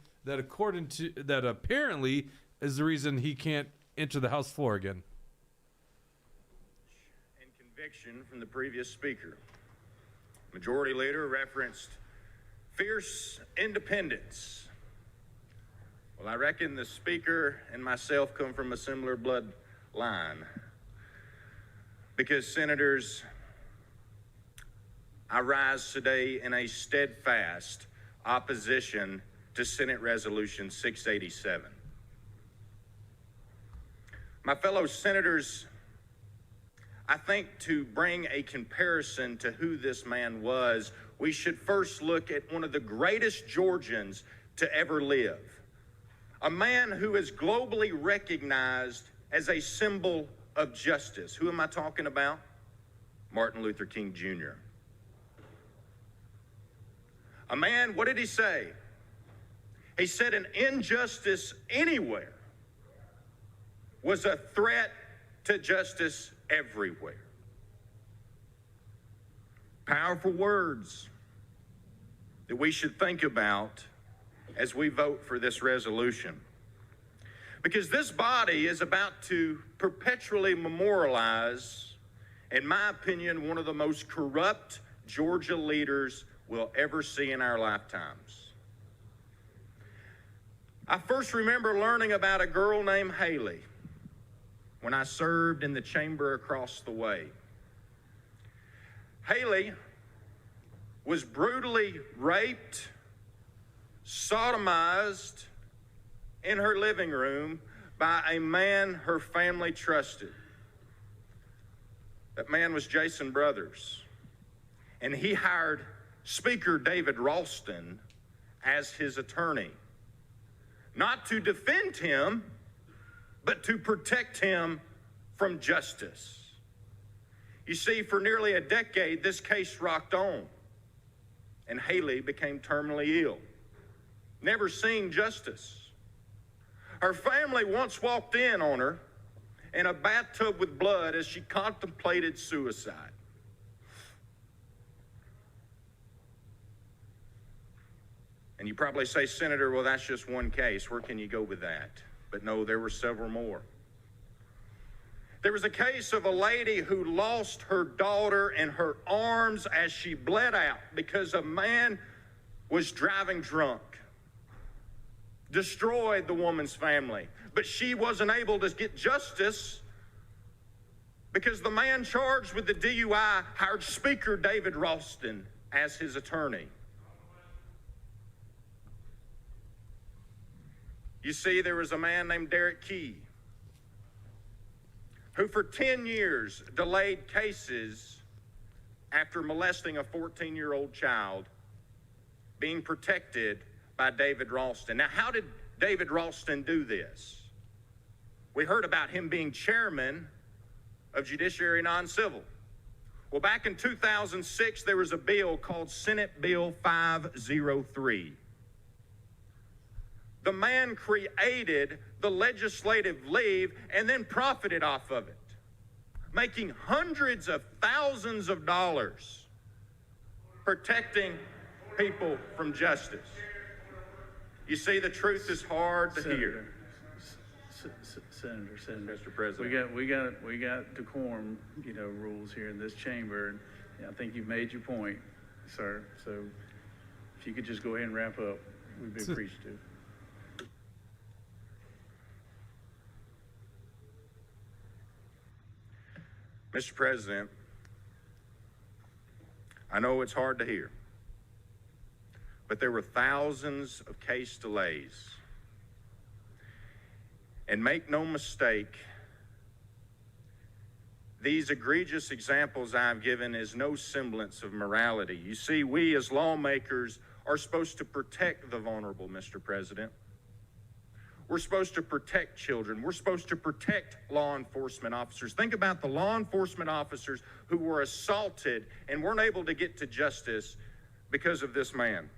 is the reason he can't enter the House floor again. Conviction from the previous speaker. Majority Leader referenced fierce independence. Well, I reckon the speaker and myself come from a similar bloodline. Because, Senators, I rise today in a steadfast opposition to Senate Resolution 687. My fellow senators, I think to bring a comparison to who this man was, we should first look at one of the greatest Georgians to ever live. A man who is globally recognized as a symbol of justice. Who am I talking about? Martin Luther King Jr. A man, what did he say? He said an injustice anywhere was a threat to justice everywhere. Powerful words that we should think about as we vote for this resolution. Because this body is about to perpetually memorialize, in my opinion, one of the most corrupt Georgia leaders we'll ever see in our lifetimes. I first remember learning about a girl named Haley when I served in the chamber across the way. Haley was brutally raped, sodomized in her living room by a man her family trusted. That man was Jason Brothers, and he hired Speaker David Ralston as his attorney, not to defend him, but to protect him from justice. You see, for nearly a decade, this case rocked on, and Haley became terminally ill, never seeing justice. Her family once walked in on her in a bathtub with blood as she contemplated suicide. And you probably say, Senator, well, that's just one case. Where can you go with that? But no, there were several more. There was a case of a lady who lost her daughter in her arms as she bled out because a man was driving drunk. Destroyed the woman's family. But she wasn't able to get justice because the man charged with the DUI hired Speaker David Ralston as his attorney. You see, there was a man named Derek Key who for 10 years delayed cases after molesting a 14-year-old child being protected by David Ralston. Now, how did David Ralston do this? We heard about him being chairman of Judiciary Non-Civil. Well, back in 2006, there was a bill called Senate Bill 503. The man created the legislative leave and then profited off of it, making hundreds of thousands of dollars protecting people from justice. You see, the truth is hard to hear. Senator. Mr. President. We got decorum, rules here in this chamber. And I think you've made your point, sir. So if you could just go ahead and wrap up, we'd be appreciative. Mr. President, I know it's hard to hear, but there were thousands of case delays. And make no mistake, these egregious examples I've given is no semblance of morality. You see, we as lawmakers are supposed to protect the vulnerable, Mr. President. We're supposed to protect children. We're supposed to protect law enforcement officers. Think about the law enforcement officers who were assaulted and weren't able to get to justice because of this man.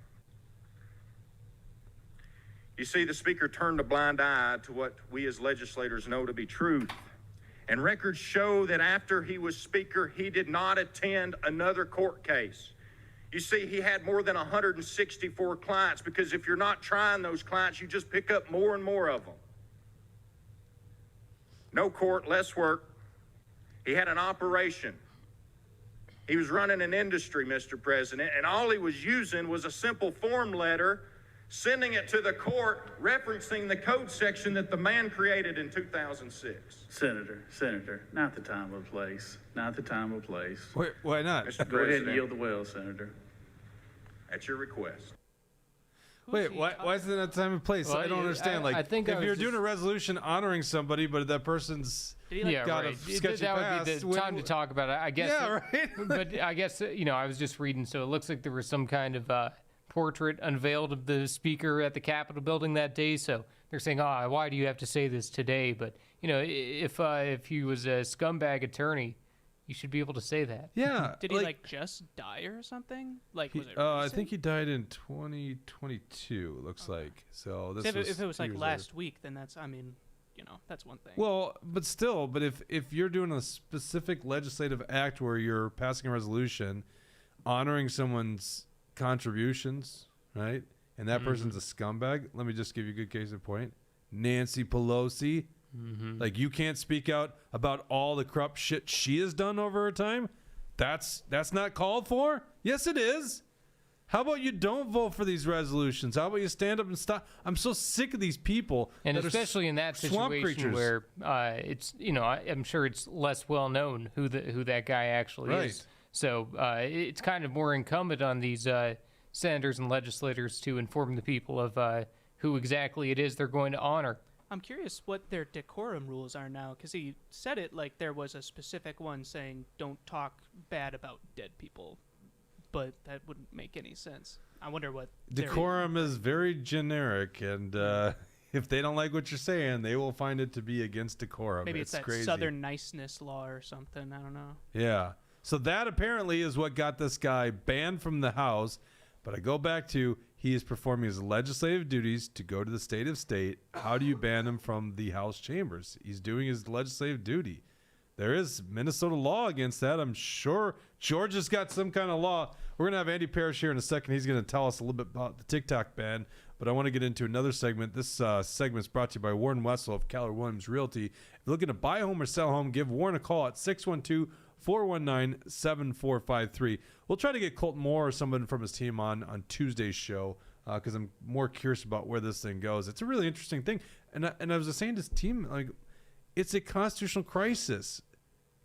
You see, the Speaker turned a blind eye to what we as legislators know to be truth. And records show that after he was Speaker, he did not attend another court case. You see, he had more than 164 clients because if you're not trying those clients, you just pick up more and more of them. No court, less work. He had an operation. He was running an industry, Mr. President, and all he was using was a simple form letter, sending it to the court, referencing the code section that the man created in 2006. Senator, not the time or place. Not the time or place. Wait, why not? Mr. Go ahead President, and yield the well, Senator. at your request. Wait, why is it not time and place? Well, I don't understand. I think if you're doing a resolution honoring somebody, but that person's got a sketchy that past, would be the time to talk about it, I guess. Yeah, right. But I guess, I was just reading, so it looks like there was some kind of portrait unveiled of the Speaker at the Capitol building that day, so they're saying, why do you have to say this today? But, if he was a scumbag attorney, you should be able to say that. Yeah. Did he just die or something? Was it recent? I think he died in 2022, it looks like. So this if it was like years last later. week, then that's that's one thing. Well, but still, if you're doing a specific legislative act where you're passing a resolution honoring someone's contributions, right? And that person's a scumbag. Let me just give you a good case in point. Nancy Pelosi. Like, you can't speak out about all the corrupt shit she has done over her time. That's not called for. Yes, it is. How about you don't vote for these resolutions? How about you stand up and stop? I'm so sick of these people. And that especially in that swamp situation creatures. where it's, I'm sure it's less well known who that guy actually is. So it's kind of more incumbent on these senators and legislators to inform the people of who exactly it is they're going to honor. I'm curious what their decorum rules are now, because he said it like there was a specific one saying don't talk bad about dead people, but that wouldn't make any sense. I wonder what decorum is. Very generic, and if they don't like what you're saying, they will find it to be against decorum. Maybe it's that crazy. Southern niceness law or something. I don't know. Yeah. So that apparently is what got this guy banned from the House. But I go back to, he is performing his legislative duties to go to the state of state. How do you ban him from the House chambers? He's doing his legislative duty. There is Minnesota law against that. I'm sure Georgia's got some kind of law. We're going to have Andy Parrish here in a second. He's going to tell us a little bit about the TikTok ban. But I want to get into another segment. This segment is brought to you by Warren Wessel of Keller Williams Realty. If you're looking to buy a home or sell a home, give Warren a call at 612-419-7453. We'll try to get Colton Moore or someone from his team on Tuesday's show because I'm more curious about where this thing goes. It's a really interesting thing. And I was just saying to his team, like, it's a constitutional crisis.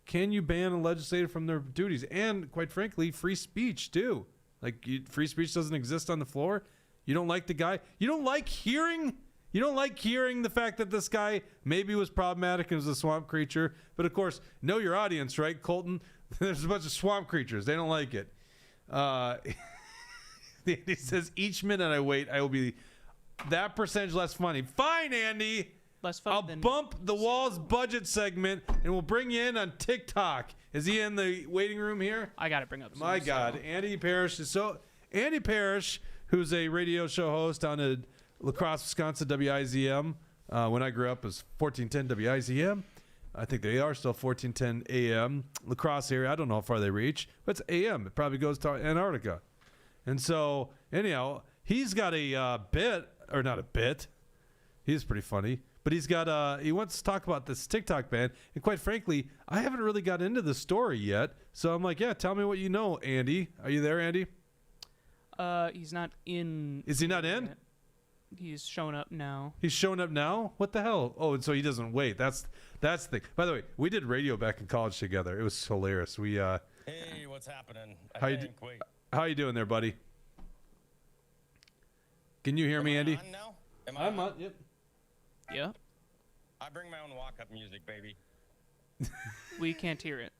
Can you ban a legislator from their duties? And quite frankly, free speech too. Like, free speech doesn't exist on the floor. You don't like the guy. You don't like hearing the fact that this guy maybe was problematic and was a swamp creature. But of course, know your audience, right, Colton? There's a bunch of swamp creatures. They don't like it. He says, each minute I wait, I will be that percentage less funny. Fine, Andy. Less fun. I'll bump the Walz budget segment, and we'll bring you in on TikTok. Is he in the waiting room here? I got to bring up. My God, Andy Parrish is Andy Parrish, who's a radio show host down at La Crosse, Wisconsin, WIZM. When I grew up, it was 1410 WIZM. I think they are still 1410 AM. La Crosse area, I don't know how far they reach, but it's AM. It probably goes to Antarctica. And so, anyhow, he's got a bit, or not a bit. He's pretty funny. But but he wants to talk about this TikTok ban. And quite frankly, I haven't really got into the story yet. So I'm like, yeah, tell me what you know, Andy. Are you there, Andy? He's not in. Is he not in? yet. He's showing up now. He's showing up now? What the hell? Oh, and so he doesn't wait. That's the thing. By the way, we did radio back in college together. It was hilarious. We Hey, what's happening? how you doing there, buddy? Can you hear me, Andy? On now? Am I on? Yep. Yeah. I bring my own walk-up music, baby. We can't hear it.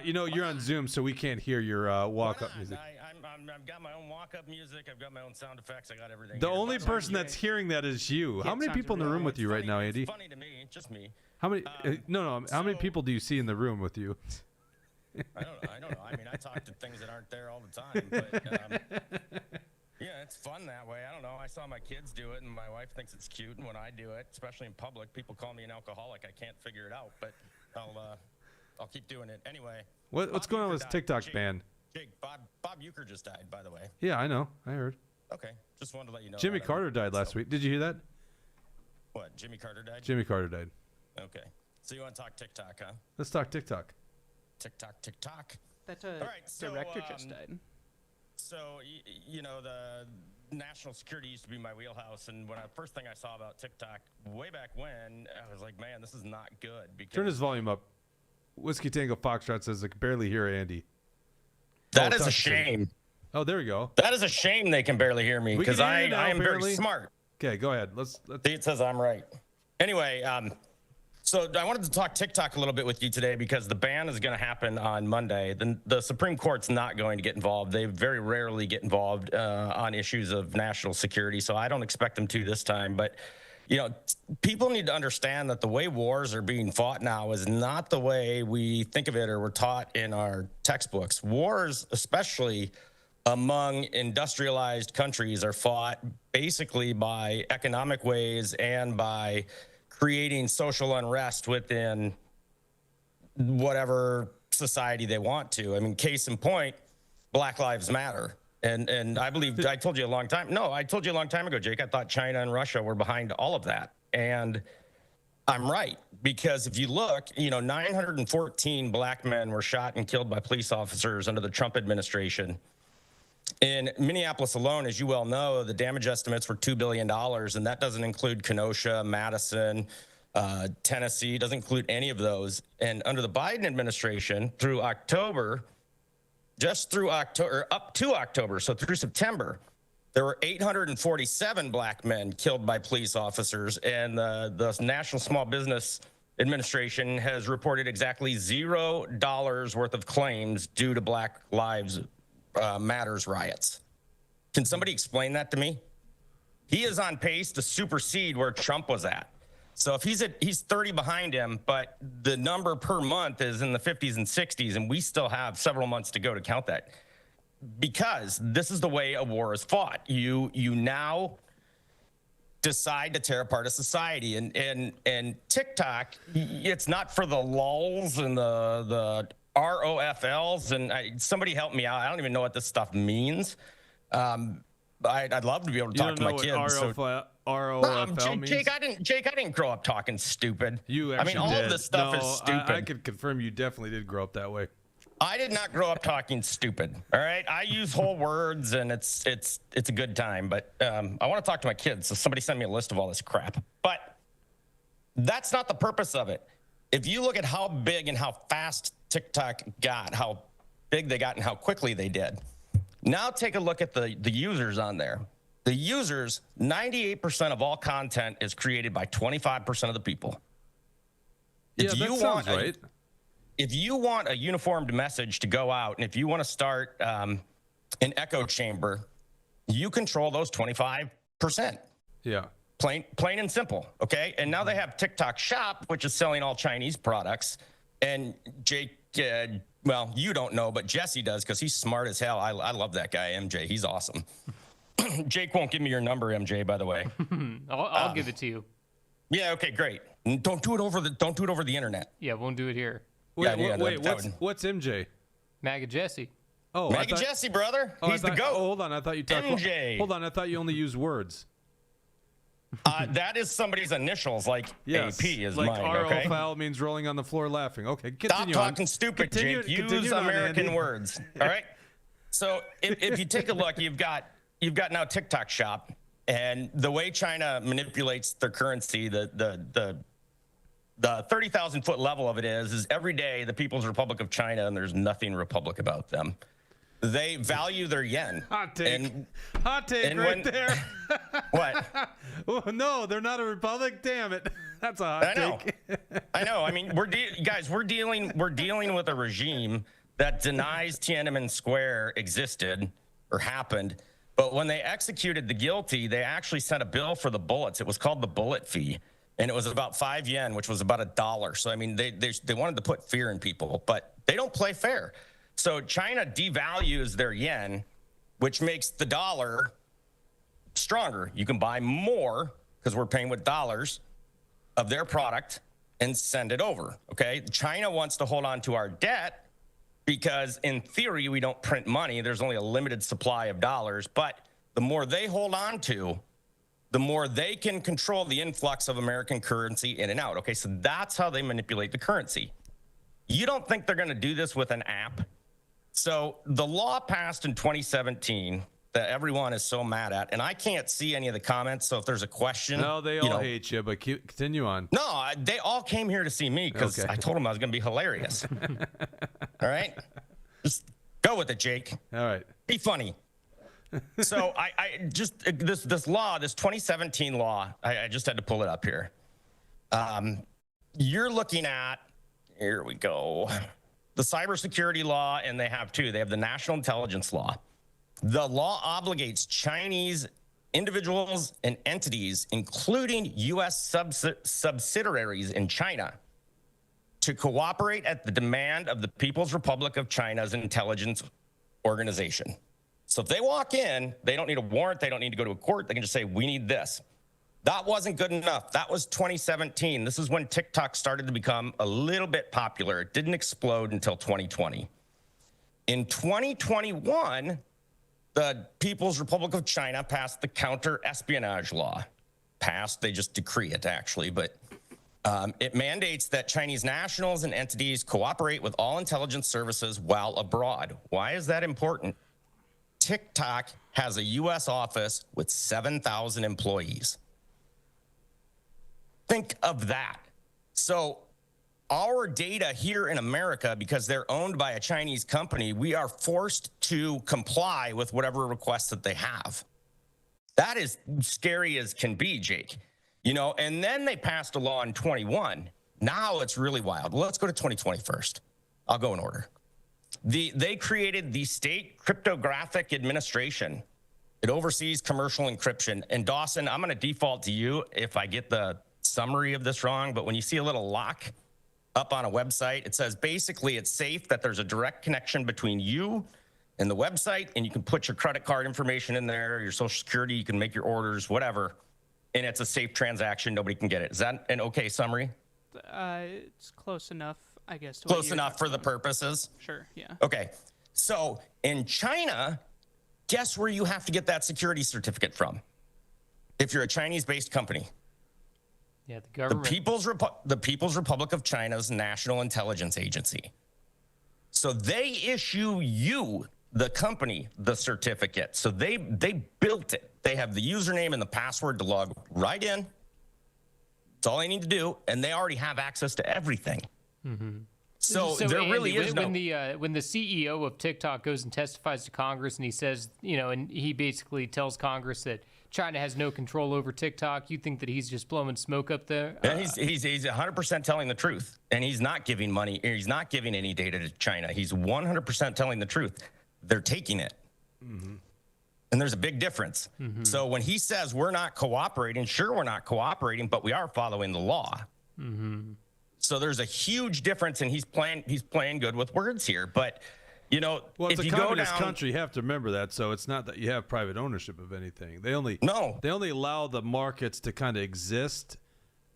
You're on Zoom, so we can't hear your walk-up Why not? music. I've got my own walk-up music. I've got my own sound effects. I got everything. The here. only But person that's hearing that is you. How many sounds people in the really room with you right funny- now, it's Andy? funny to me, just me. How many? No. How many so- people do you see in the room with you? I don't know. I mean, I talk to things that aren't there all the time, but yeah, it's fun that way. I don't know. I saw my kids do it, and my wife thinks it's cute. And when I do it, especially in public, people call me an alcoholic. I can't figure it out, but I'll keep doing it anyway. What's Bob going on Uecker with this died. TikTok Jake- ban? Jake, Bob Uecker just died, by the way. Yeah, I know. I heard. Okay, just wanted to let you know. Jimmy that. Carter died last week. Did you hear that? What? Jimmy Carter died? Jimmy Carter died. Okay. So you want to talk TikTok, huh? Let's talk TikTok. TikTok. That All right, so, director just died. So, the national security used to be my wheelhouse. And first thing I saw about TikTok way back when, I was like, man, this is not good. Because Turn his volume up. Whiskey Tango Foxtrot says I can barely hear Andy. that Oh, is a talk to shame. Oh, there we go. That is a shame they can barely hear me We can because hear I you now, am apparently. very smart. Okay, go ahead. Let's. See, it says I'm right. Anyway, so I wanted to talk TikTok a little bit with you today because the ban is going to happen on Monday. The Supreme Court's not going to get involved. They very rarely get involved on issues of national security, so I don't expect them to this time. But, people need to understand that the way wars are being fought now is not the way we think of it or we're taught in our textbooks. Wars, especially among industrialized countries, are fought basically by economic ways and by creating social unrest within whatever society they want to. I mean, case in point, Black Lives Matter. And I believe I told you a long time. No, I told you a long time ago, Jake, I thought China and Russia were behind all of that. And I'm right, because if you look, 914 black men were shot and killed by police officers under the Trump administration. In Minneapolis alone, as you well know, the damage estimates were $2 billion, and that doesn't include Kenosha, Madison, Tennessee, doesn't include any of those. And under the Biden administration, through October, up to October, so through September, there were 847 black men killed by police officers, and the National Small Business Administration has reported exactly $0 worth of claims due to Black Lives Matters riots. Can somebody explain that to me? He is on pace to supersede where Trump was at. So if he's 30 behind him, but the number per month is in the 50s and 60s, and we still have several months to go to count that. Because this is the way a war is fought. You now decide to tear apart a society, and TikTok, it's not for the lulz and the ROFLs, and somebody help me out. I don't even know what this stuff means. I'd love to be able to talk to my kids. ROFL means? Jake, I didn't grow up talking stupid. You I actually mean, all did. of this stuff No, is stupid. I could confirm you definitely did grow up that way. I did not grow up talking stupid. All right, I use whole words, and it's a good time. But I want to talk to my kids, so somebody send me a list of all this crap. But that's not the purpose of it. If you look at how big and how fast TikTok got, how big they got, and how quickly they did. Now take a look at the users on there. The users, 98% of all content is created by 25% of the people. Yeah, that sounds right. If you want a uniformed message to go out, and if you want to start an echo chamber, you control those 25%. Yeah. Plain and simple, okay? And now they have TikTok Shop, which is selling all Chinese products. And Jake, well, you don't know, but Jesse does because he's smart as hell. I love that guy, MJ. He's awesome. Jake won't give me your number, MJ, by the way. I'll give it to you. Yeah, okay, great. Don't do it over the internet. Yeah, won't do it here. Wait, what's MJ? MAGA Jesse. Oh, MAGA Jesse, brother. He's the GOAT. Oh, hold on, I thought you talked. MJ. Hold on, I thought you only use words. That is somebody's initials, like Yes. AP is like mine. RO Okay. foul means rolling on the floor laughing. Okay, Stop continue on. talking stupid, Jake. Use continue on, American Andy. words. All right. So if you take a look, you've got now TikTok Shop, and the way China manipulates their currency, the 30,000 foot level of it is every day the People's Republic of China, and there's nothing republic about them. They value their yen. Hot take. And right when- there. what? Oh, no, they're not a republic. Damn it. That's a hot take. I know. I mean, we're dealing with a regime that denies Tiananmen Square existed or happened. But when they executed the guilty, they actually sent a bill for the bullets. It was called the bullet fee, and it was about 5 yen, which was about $1. So I mean, they wanted to put fear in people, but they don't play fair. So China devalues their yen, which makes the dollar stronger. You can buy more because we're paying with dollars of their product and send it over. Okay. China wants to hold on to our debt because in theory, we don't print money. There's only a limited supply of dollars, but the more they hold on to, the more they can control the influx of American currency in and out. Okay. So that's how they manipulate the currency. You don't think they're going to do this with an app? So the law passed in 2017 that everyone is so mad at, and I can't see any of the comments. So if there's a question, No, they all hate you, but continue on. No, they all came here to see me because Okay. I told them I was going to be hilarious. All right, just go with it, Jake. All right. Be funny. So I just this law, this 2017 law, I just had to pull it up here. You're looking at, here we go, the cybersecurity law, and they have two. They have the national intelligence law. The law obligates Chinese individuals and entities, including U.S. subsidiaries in China, to cooperate at the demand of the People's Republic of China's intelligence organization. So if they walk in, they don't need a warrant. They don't need to go to a court. They can just say, we need this. That wasn't good enough. That was 2017. This is when TikTok started to become a little bit popular. It didn't explode until 2020. In 2021, the People's Republic of China passed the counter-espionage law. Passed, they just decree it actually, but it mandates that Chinese nationals and entities cooperate with all intelligence services while abroad. Why is that important? TikTok has a U.S. office with 7,000 employees. Think of that. So our data here in America, because they're owned by a Chinese company, we are forced to comply with whatever requests that they have. That is scary as can be, Jake. You know, and then they passed a law in 21. Now it's really wild. Well, let's go to 2020 first. I'll go in order. They created the State Cryptographic Administration. It oversees commercial encryption. And Dawson, I'm going to default to you if I get the summary of this wrong, but when you see a little lock up on a website, it says basically it's safe, that there's a direct connection between you and the website, and you can put your credit card information in there, your social security, you can make your orders, whatever, and it's a safe transaction. Nobody can get it. Is that an okay summary? It's close enough, I guess. To what Close you're enough for talking the about. purposes? Sure, yeah. Okay. So in China, guess where you have to get that security certificate from? If you're a Chinese-based company. Yeah, the government. The People's Republic of China's National Intelligence Agency. So they issue you, the company, the certificate. So they built it. They have the username and the password to log right in. That's all they need to do, and they already have access to everything. Mm-hmm. So there Andy, really is when the CEO of TikTok goes and testifies to Congress and he says, you know, and he basically tells Congress that China has no control over TikTok, you think that he's just blowing smoke up there? And he's 100% telling the truth, and he's not giving money. He's not giving any data to China. He's 100% telling the truth. They're taking it. Mm-hmm. And there's a big difference. Mm-hmm. So when he says we're not cooperating, sure, we're not cooperating, but we are following the law. Mm-hmm. So there's a huge difference, and he's playing good with words here. But, you know, well, it's if a you communist go down, country. You have to remember that. So it's not that you have private ownership of anything. They only allow the markets to kind of exist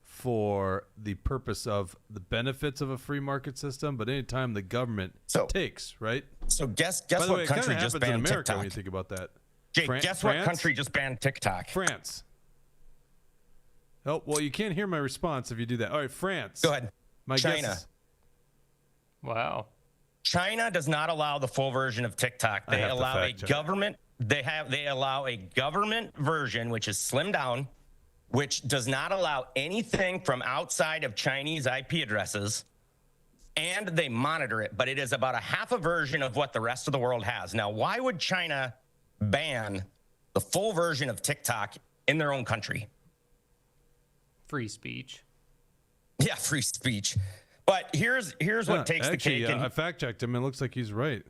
for the purpose of the benefits of a free market system. But anytime the government takes, right? So guess By the what way, country it just happens in banned America TikTok? when you think about that. Jake, guess what country just banned TikTok? France. Oh, well, you can't hear my response if you do that. All right, France. Go ahead. My China. guess is- Wow. China does not allow the full version of TikTok. I They have to allow a fact check. government. They allow a government version, which is slimmed down, which does not allow anything from outside of Chinese IP addresses, and they monitor it. But it is about a half a version of what the rest of the world has. Now, why would China ban the full version of TikTok in their own country? Free speech. Yeah, free speech. But here's what takes actually, the cake. I fact checked him. It looks like he's right.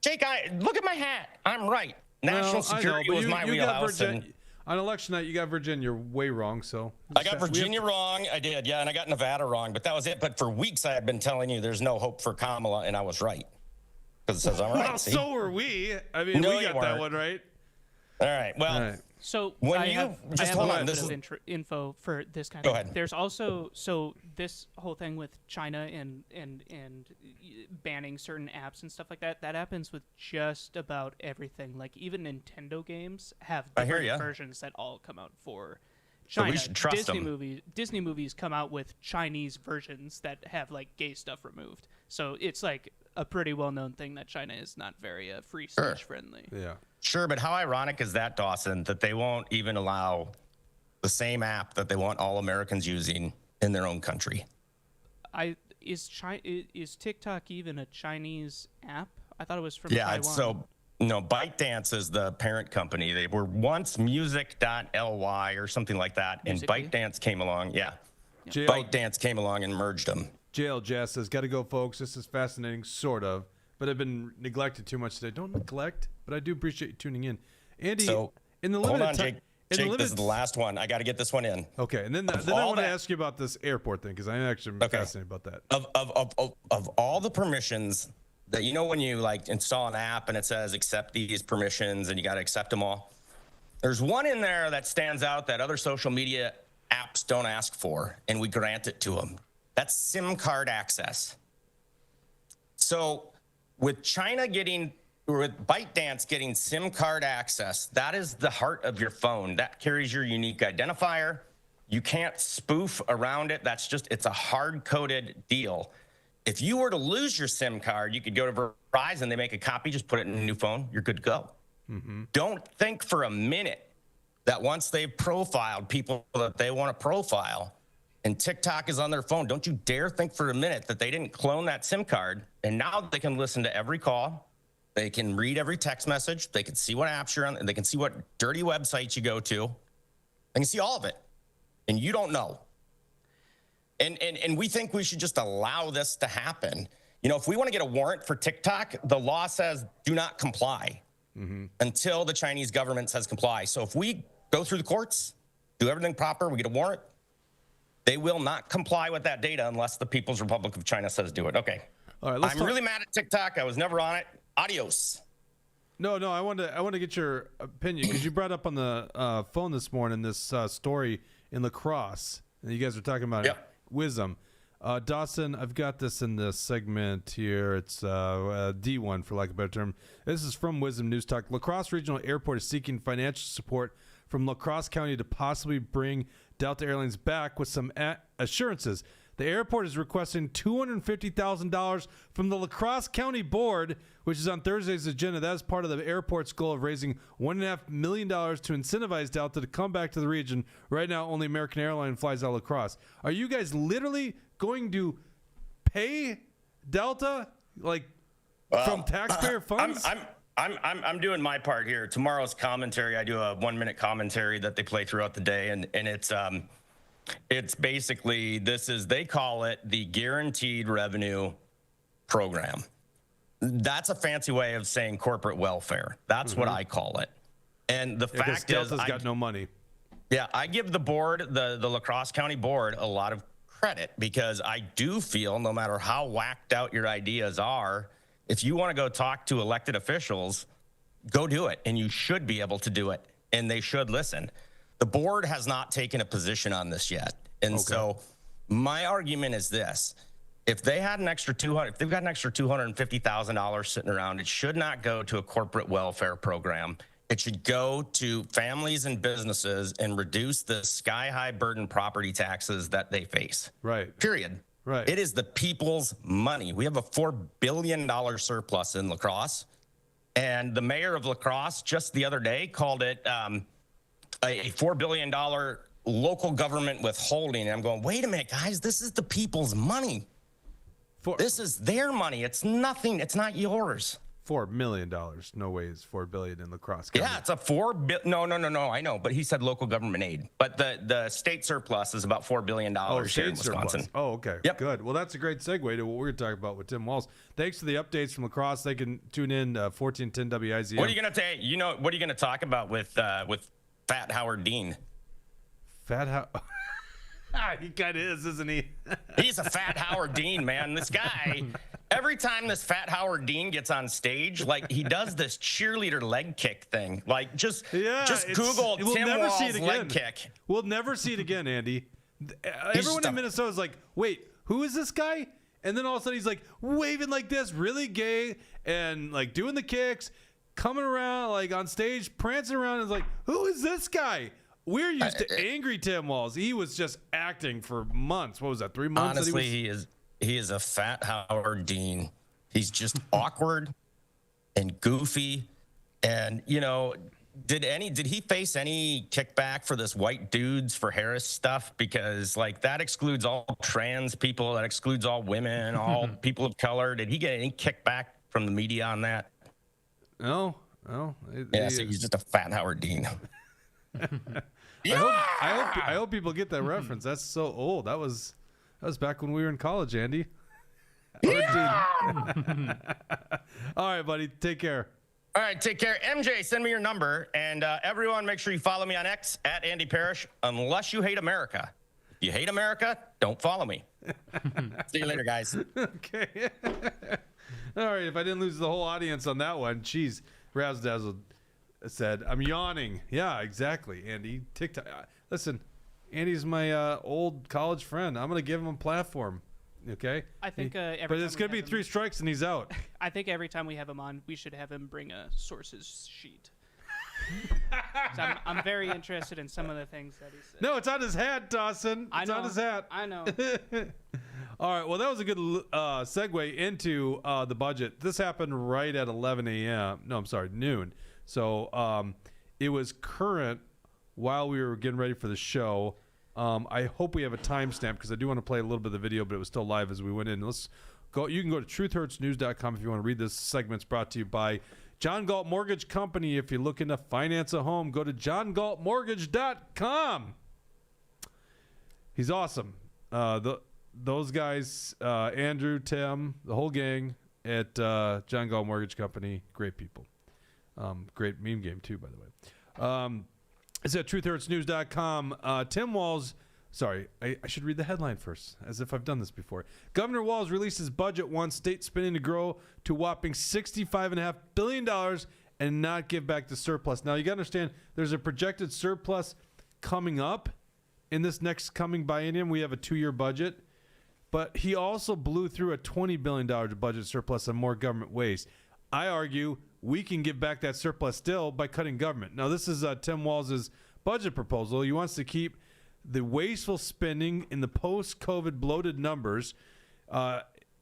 Jake, look at my hat. I'm right. National Well, security I know, but was my you got wheelhouse. And on election night, you got Virginia. You're way wrong. So I got Virginia wrong. I did, yeah, and I got Nevada wrong. But that was it. But for weeks, I had been telling you there's no hope for Kamala, and I was right. Because it says I'm right. Well, see? so were we. I mean, No, we you got that weren't. one right. All right. Well, All right. So When I you- have, just I have hold a on, little this bit of info for this kind Go of. ahead. There's also this whole thing with China and banning certain apps and stuff like that. That happens with just about everything. Like even Nintendo games have I hear different ya. versions that all come out for So we China. should trust Disney them. Disney movies come out with Chinese versions that have like gay stuff removed. So it's like a pretty well known thing that China is not very free speech Sure. friendly. Yeah. sure, but how ironic is that, Dawson, that they won't even allow the same app that they want all Americans using in their own country? Is TikTok even a Chinese app? I thought it was from Yeah, Taiwan. it's so no, ByteDance is the parent company. They were once music.ly or something like that, and Musical.ly? ByteDance came along. Yeah. JL, ByteDance came along and merged them. JL Jazz says, got to go, folks. This is fascinating, sort of, but I've been neglected too much today. Don't neglect, but I do appreciate you tuning in. Andy, So, in the hold limited on, time. Jake. This is the last one. I got to get this one in. Okay, and then I all want to that- ask you about this airport thing because I'm actually Okay. fascinated about that. Of all the permissions that, you know, when you like install an app and it says accept these permissions and you got to accept them all, there's one in there that stands out that other social media apps don't ask for, and we grant it to them. That's SIM card access. So with ByteDance getting SIM card access, that is the heart of your phone. That carries your unique identifier. You can't spoof around it. It's a hard-coded deal. If you were to lose your SIM card, you could go to Verizon, they make a copy, just put it in a new phone, you're good to go. Don't think for a minute that once they've profiled people that they want to profile and TikTok is on their phone, don't you dare think for a minute that they didn't clone that SIM card, and now they can listen to every call. They can read every text message. They can see what apps you're on. They can see what dirty websites you go to. They can see all of it, and you don't know. And we think we should just allow this to happen. You know, if we want to get a warrant for TikTok, the law says do not comply until the Chinese government says comply. So if we go through the courts, do everything proper, we get a warrant, they will not comply with that data unless the People's Republic of China says do it. Okay. All right, I'm really mad at TikTok. I was never on it. Adios. No, I want to get your opinion because you brought up on the phone this morning this story in lacrosse. And you guys were talking about Yep. wisdom. Dawson, I've got this in the segment here. It's D1 for lack of a better term. This is from Wisdom News Talk. La Crosse Regional Airport is seeking financial support from La Crosse County to possibly bring Delta Airlines back with some assurances. The airport is requesting $250,000 from the La Crosse County Board, which is on Thursday's agenda. That is part of the airport's goal of raising $1.5 million to incentivize Delta to come back to the region. Right now, only American Airlines flies out of La Crosse. Are you guys literally going to pay Delta from taxpayer funds? I'm doing my part here. Tomorrow's commentary, I do a 1-minute commentary that they play throughout the day, and it's basically they call it the Guaranteed Revenue Program. That's a fancy way of saying corporate welfare. That's what I call it. And the fact is, Delta's got no money. Yeah, I give the board, the La Crosse County Board, a lot of credit because I do feel no matter how whacked out your ideas are, if you want to go talk to elected officials, go do it. And you should be able to do it. And they should listen. The board has not taken a position on this yet. And so my argument is this. If they had an extra if they've got an extra $250,000 sitting around, it should not go to a corporate welfare program. It should go to families and businesses and reduce the sky-high burden property taxes that they face. Right. Period. Right. It is the people's money. We have a $4 billion surplus in La Crosse. And the mayor of La Crosse just the other day called it a $4 billion local government withholding. And I'm going, wait a minute, guys, this is the people's money. This is their money. It's nothing. It's not yours. $4 million. No way is $4 billion in La Crosse. Yeah, it's a No. I know, but he said local government aid. But the state surplus is about $4 billion here in Wisconsin. Surplus. Oh, okay. Yep. Good. Well, that's a great segue to what we were talking about with Tim Walz. Thanks for the updates from La Crosse. They can tune in 1410 WIZM. What are you gonna say? What are you gonna talk about with Fat Howard Dean? He kind of is, isn't he? He's a Fat Howard Dean, man. This guy, every time this Fat Howard Dean gets on stage, like he does this cheerleader leg kick thing. Like just Google Tim Walz leg kick. We'll never see it again, Andy. Everyone in Minnesota is like, wait, who is this guy? And then all of a sudden he's like waving like this, really gay, and like doing the kicks, coming around like on stage, prancing around. And it's like, who is this guy? We're used to angry Tim Walz. He was just acting for months. What was that, 3 months? Honestly, he is a Fat Howard Dean. He's just awkward and goofy. And, did he face any kickback for this white dudes for Harris stuff? Because, like, that excludes all trans people. That excludes all women, all people of color. Did he get any kickback from the media on that? No. So he's just a Fat Howard Dean. I hope people get that reference. That's so old. That was back when we were in college, Andy. Yeah! All right, buddy. Take care. All right, take care. MJ, send me your number. And everyone, make sure you follow me on X at Andy Parrish, unless you hate America. If you hate America, don't follow me. See you later, guys. Okay. All right, if I didn't lose the whole audience on that one, geez, Razzle said, I'm yawning. Yeah, exactly, Andy. TikTok. Listen, Andy's my old college friend. I'm going to give him a platform. Okay? I think but it's going to be 3 strikes and he's out. I think every time we have him on, we should have him bring a sources sheet. So I'm very interested in some of the things that he said. No, it's on his hat, Dawson. It's on his hat. I know. All right. Well, that was a good segue into the budget. This happened right at 11 a.m. No, I'm sorry, noon. So it was current while we were getting ready for the show. I hope we have a timestamp because I do want to play a little bit of the video, but it was still live as we went in. Let's go. You can go to truthhurtsnews.com if you want to read this. Segment's brought to you by John Galt Mortgage Company. If you're looking to finance a home, go to johngaltmortgage.com. He's awesome. Those guys, Andrew, Tim, the whole gang at John Galt Mortgage Company, great people. Great meme game, too, by the way. It's at truthhurtsnews.com. Tim Walz, sorry, I should read the headline first, as if I've done this before. Governor Walz releases budget wants state spending to grow to whopping $65.5 billion and not give back the surplus. Now, you got to understand, there's a projected surplus coming up in this next coming biennium. We have a 2-year budget. But he also blew through a $20 billion budget surplus on more government waste. I argue we can give back that surplus still by cutting government. Now, this is Tim Walz's budget proposal. He wants to keep the wasteful spending in the post-COVID bloated numbers.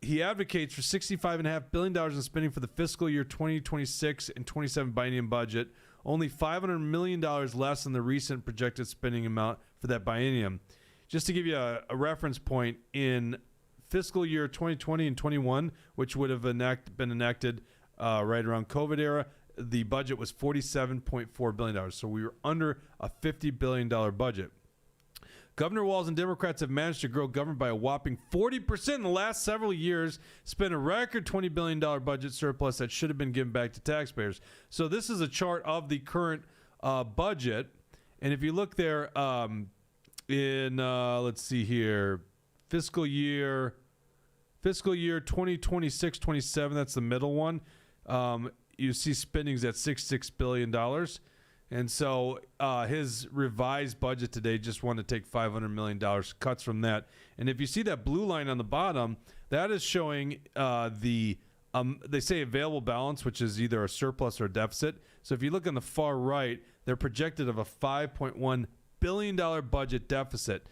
He advocates for $65.5 billion in spending for the fiscal year 2026 and 27 biennium budget, only $500 million less than the recent projected spending amount for that biennium. Just to give you a reference point, in fiscal year 2020 and 21, which would have been enacted right around COVID era, the budget was $47.4 billion. So we were under a $50 billion budget. Governor Walz and Democrats have managed to grow government by a whopping 40% in the last several years, spent a record $20 billion budget surplus that should have been given back to taxpayers. So this is a chart of the current budget. And if you look there in, let's see here, fiscal year 2026-27, that's the middle one. You see spending's at $66 billion. And so his revised budget today just wanted to take $500 million cuts from that. And if you see that blue line on the bottom, that is showing the They say available balance, which is either a surplus or a deficit. So if you look on the far right, they're projected of a $5.1 billion budget deficit.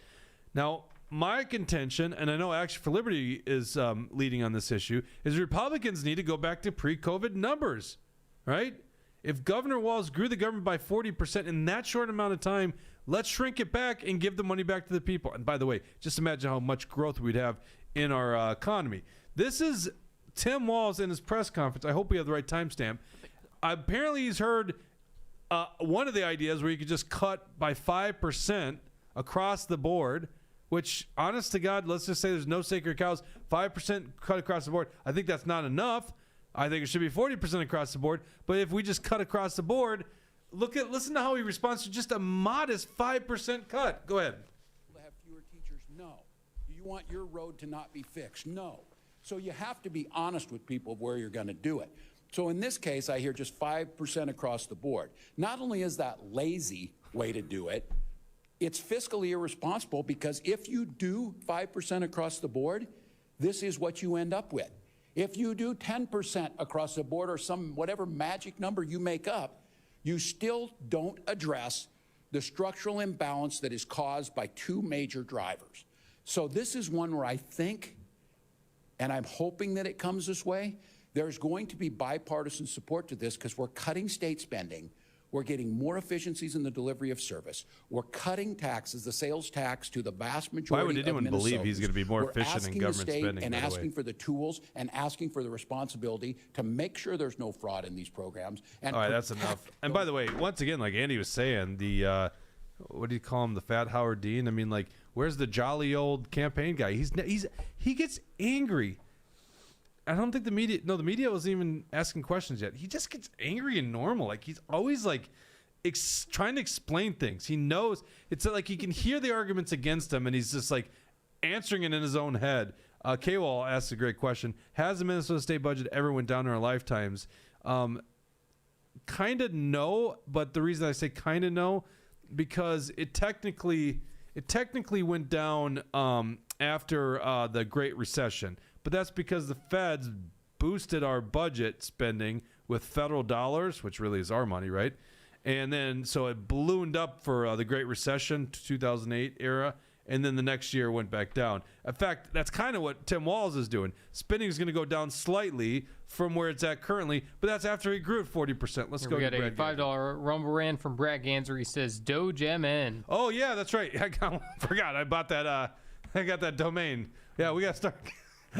Now, my contention, and I know Action for Liberty is leading on this issue, is Republicans need to go back to pre-COVID numbers, right? If Governor Walz grew the government by 40% in that short amount of time, let's shrink it back and give the money back to the people. And by the way, just imagine how much growth we'd have in our economy. This is Tim Walz in his press conference. I hope we have the right timestamp. Apparently, he's heard one of the ideas where you could just cut by 5% across the board, which, honest to God, let's just say there's no sacred cows, 5% cut across the board. I think that's not enough. I think it should be 40% across the board. But if we just cut across the board, listen to how he responds to just a modest 5% cut. Go ahead. To have fewer teachers? No. Do you want your road to not be fixed? No. So you have to be honest with people of where you're going to do it. So in this case, I hear just 5% across the board. Not only is that lazy way to do it, it's fiscally irresponsible, because if you do 5% across the board, this is what you end up with. If you do 10% across the board, or some whatever magic number you make up, you still don't address the structural imbalance that is caused by two major drivers. So this is one where I think, and I'm hoping that it comes this way, there's going to be bipartisan support to this, because we're cutting state spending. We're getting more efficiencies in the delivery of service. We're cutting taxes, the sales tax, to the vast majority. Why would anyone believe he's going to be more efficient in government spending? And asking for the tools and asking for the responsibility to make sure there's no fraud in these programs. And all right, that's enough. And by the way, once again, like Andy was saying, the what do you call him, the fat Howard Dean? I mean, like, where's the jolly old campaign guy? He gets angry. I don't think the media wasn't even asking questions yet. He just gets angry and normal. Like, he's always like trying to explain things. He knows, it's like he can hear the arguments against him, and he's just like answering it in his own head. K-Wall asks a great question. Has the Minnesota state budget ever went down in our lifetimes? Kind of no, but the reason I say kind of no, because it technically went down after the Great Recession. But that's because the feds boosted our budget spending with federal dollars, which really is our money, right? And then so it ballooned up for the Great Recession, 2008 era, and then the next year went back down. In fact, that's kind of what Tim Walz is doing. Spending is going to go down slightly from where it's at currently, but that's after he grew at 40%. Let's go. We got a $5 Rumble Rand from Brad Ganser. He says, Doge MN. Oh, yeah, that's right. I forgot. I bought that. I got that domain. Yeah, we got to start.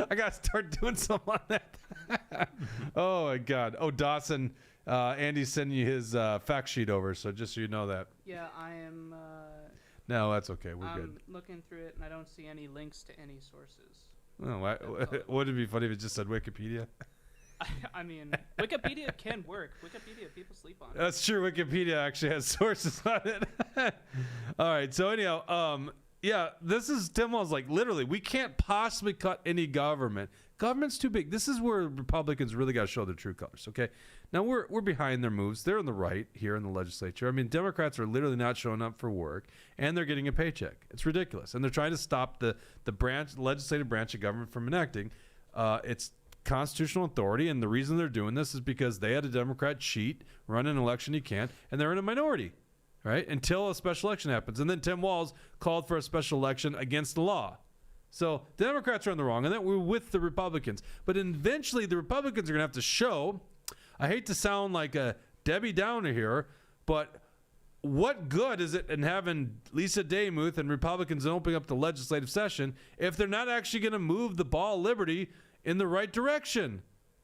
I got to start doing something on that. Oh, my God. Oh, Dawson, Andy's sending you his fact sheet over, so just so you know that. Yeah, I am. No, that's okay. We're good. I'm looking through it, and I don't see any links to any sources. Oh, wouldn't it be funny if it just said Wikipedia? I mean, Wikipedia can work. Wikipedia, people sleep on it. That's true. Wikipedia actually has sources on it. All right. So anyhow, yeah, this is Tim Walz. Like, literally, we can't possibly cut any government. Government's too big. This is where Republicans really got to show their true colors. Okay. Now we're behind their moves. They're on the right here in the legislature. I mean, Democrats are literally not showing up for work, and they're getting a paycheck. It's ridiculous, and they're trying to stop the legislative branch of government from enacting its constitutional authority. And the reason they're doing this is because they had a Democrat cheat, run an election he can't, and they're in a minority, right? Until a special election happens, and then Tim Walz called for a special election against the law. So the Democrats are on the wrong, and then we're with the Republicans. But eventually, the Republicans are going to have to show. I hate to sound like a Debbie Downer here, but what good is it in having Lisa Demuth and Republicans opening up the legislative session if they're not actually going to move the ball of liberty in the right direction?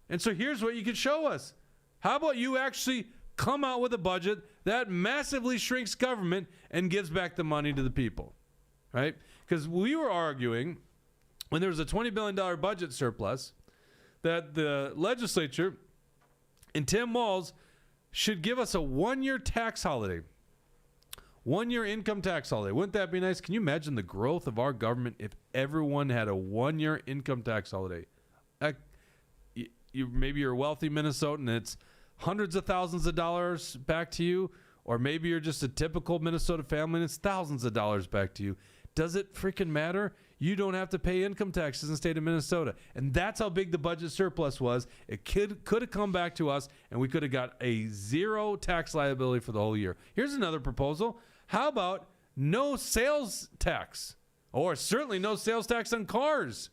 And so here's what you can show us. How about you actually come out with a budget that massively shrinks government and gives back the money to the people, right? Because we were arguing when there was a $20 billion budget surplus that the legislature and Tim Walz should give us a one-year tax holiday. One-year income tax holiday. Wouldn't that be nice? Can you imagine the growth of our government if everyone had a one-year income tax holiday? Maybe you're a wealthy Minnesotan and it's hundreds of thousands of dollars back to you, or maybe you're just a typical Minnesota family and it's thousands of dollars back to you. Does it freaking matter? you don't have to pay income taxes in the state of Minnesota. And that's how big the budget surplus was. It could have come back to us, and we could have got a zero tax liability for the whole year. Here's another proposal. How about no sales tax? Or certainly no sales tax on cars.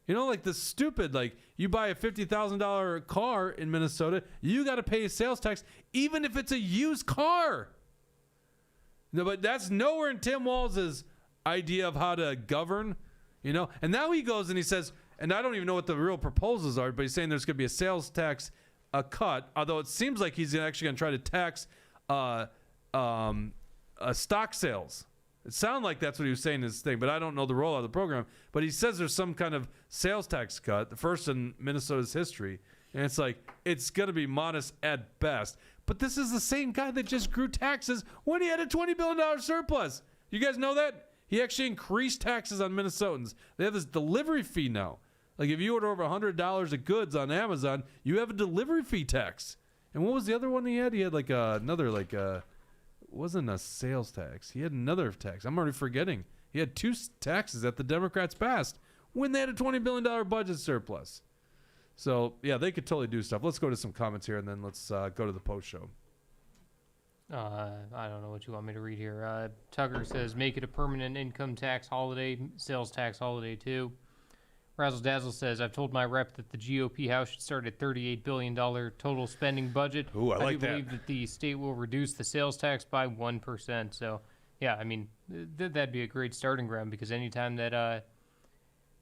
You know, like the stupid, like you buy a $50,000 car in Minnesota, you got to pay a sales tax even if it's a used car. No, but that's nowhere in Tim Walz's idea of how to govern, you know. And now he goes and he says, and I don't even know what the real proposals are, but he's saying there's going to be a sales tax cut, although it seems like he's actually going to try to tax stock sales. It sounded like that's what he was saying in his thing, but I don't know the rollout of the program. But he says there's some kind of sales tax cut, the first in Minnesota's history. And it's like, it's going to be modest at best. But this is the same guy that just grew taxes when he had a $20 billion surplus. You guys know that? He actually increased taxes on Minnesotans. They have this delivery fee now. Like if you order over $100 of goods on Amazon, you have a delivery fee tax. And what was the other one he had? He had like another, like wasn't a sales tax. He had another tax. I'm already forgetting. He had two taxes that the Democrats passed when they had a $20 billion budget surplus. So, yeah, they could totally do stuff. Let's go to some comments here, and then let's go to the post show. I don't know what you want me to read here. Tucker says, make it a permanent income tax holiday, sales tax holiday too. Razzle Dazzle says, I've told my rep that the GOP House should start at $38 billion total spending budget. Ooh, I like do that. believe that the state will reduce the sales tax by 1%. So, yeah, I mean, that'd be a great starting ground because anytime that,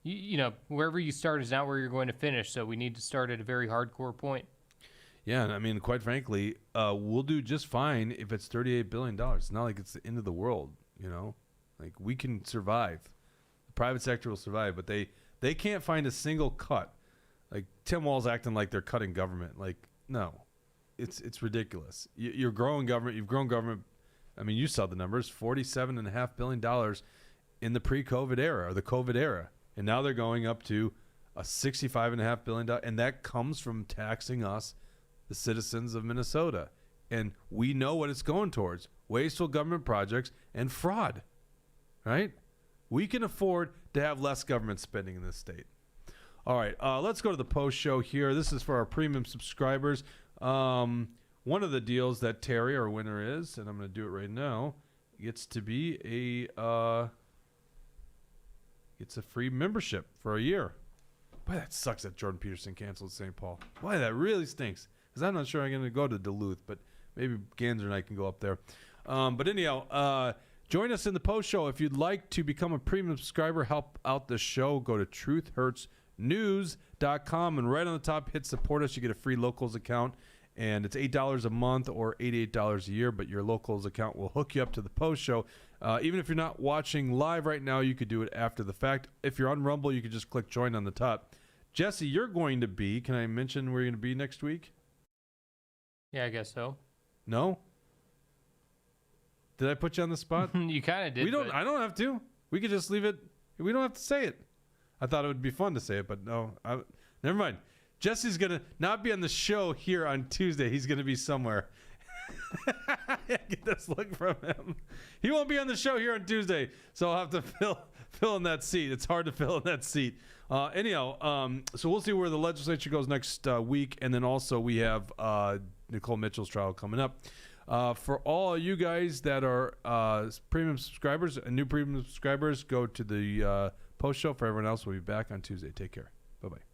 you know, wherever you start is not where you're going to finish. So we need to start at a very hardcore point. Yeah, and I mean, quite frankly, we'll do just fine if it's $38 billion. It's not like it's the end of the world, you know? Like, we can survive. The private sector will survive, but they can't find a single cut. Like Tim Walz acting like they're cutting government. Like, no, it's ridiculous. You're growing government. You've grown government. I mean, you saw the numbers, $47.5 billion in the pre-COVID era or the COVID era. And now they're going up to a $65.5 billion. And that comes from taxing us, the citizens of Minnesota. And we know what it's going towards. Wasteful government projects and fraud, right? We can afford to have less government spending in this state. All right, let's go to the post show here. This is for our premium subscribers. One of the deals that Terry, our winner, is, and I'm going to do it right now, gets to be it's a free membership for a year. Boy, that sucks that Jordan Peterson canceled St. Paul. Boy, that really stinks. Because I'm not sure I'm going to go to Duluth, but maybe Ganser and I can go up there. But anyhow, join us in the post show. If you'd like to become a premium subscriber, help out the show, go to truthhurtsnews.com, and right on the top, hit support us. You get a free locals account, and it's $8 a month or $88 a year, but your locals account will hook you up to the post show. Even if you're not watching live right now, you could do it after the fact. If you're on Rumble, you could just click join on the top. Jesse, you're going to be, can I mention where you're going to be next week? Yeah, I guess so. No? Did I put you on the spot? You kind of did. I don't have to. We could just leave it. We don't have to say it. I thought it would be fun to say it, but no. Never mind. Jesse's going to not be on the show here on Tuesday. He's going to be somewhere. Get this look from him. He won't be on the show here on Tuesday, so I'll have to fill in that seat. It's hard to fill in that seat. Anyhow, so we'll see where the legislature goes next week, and then also we have Nicole Mitchell's trial coming up. For all you guys that are premium subscribers and new premium subscribers, go to the post show. For everyone else, we'll be back on Tuesday. Take care. Bye-bye.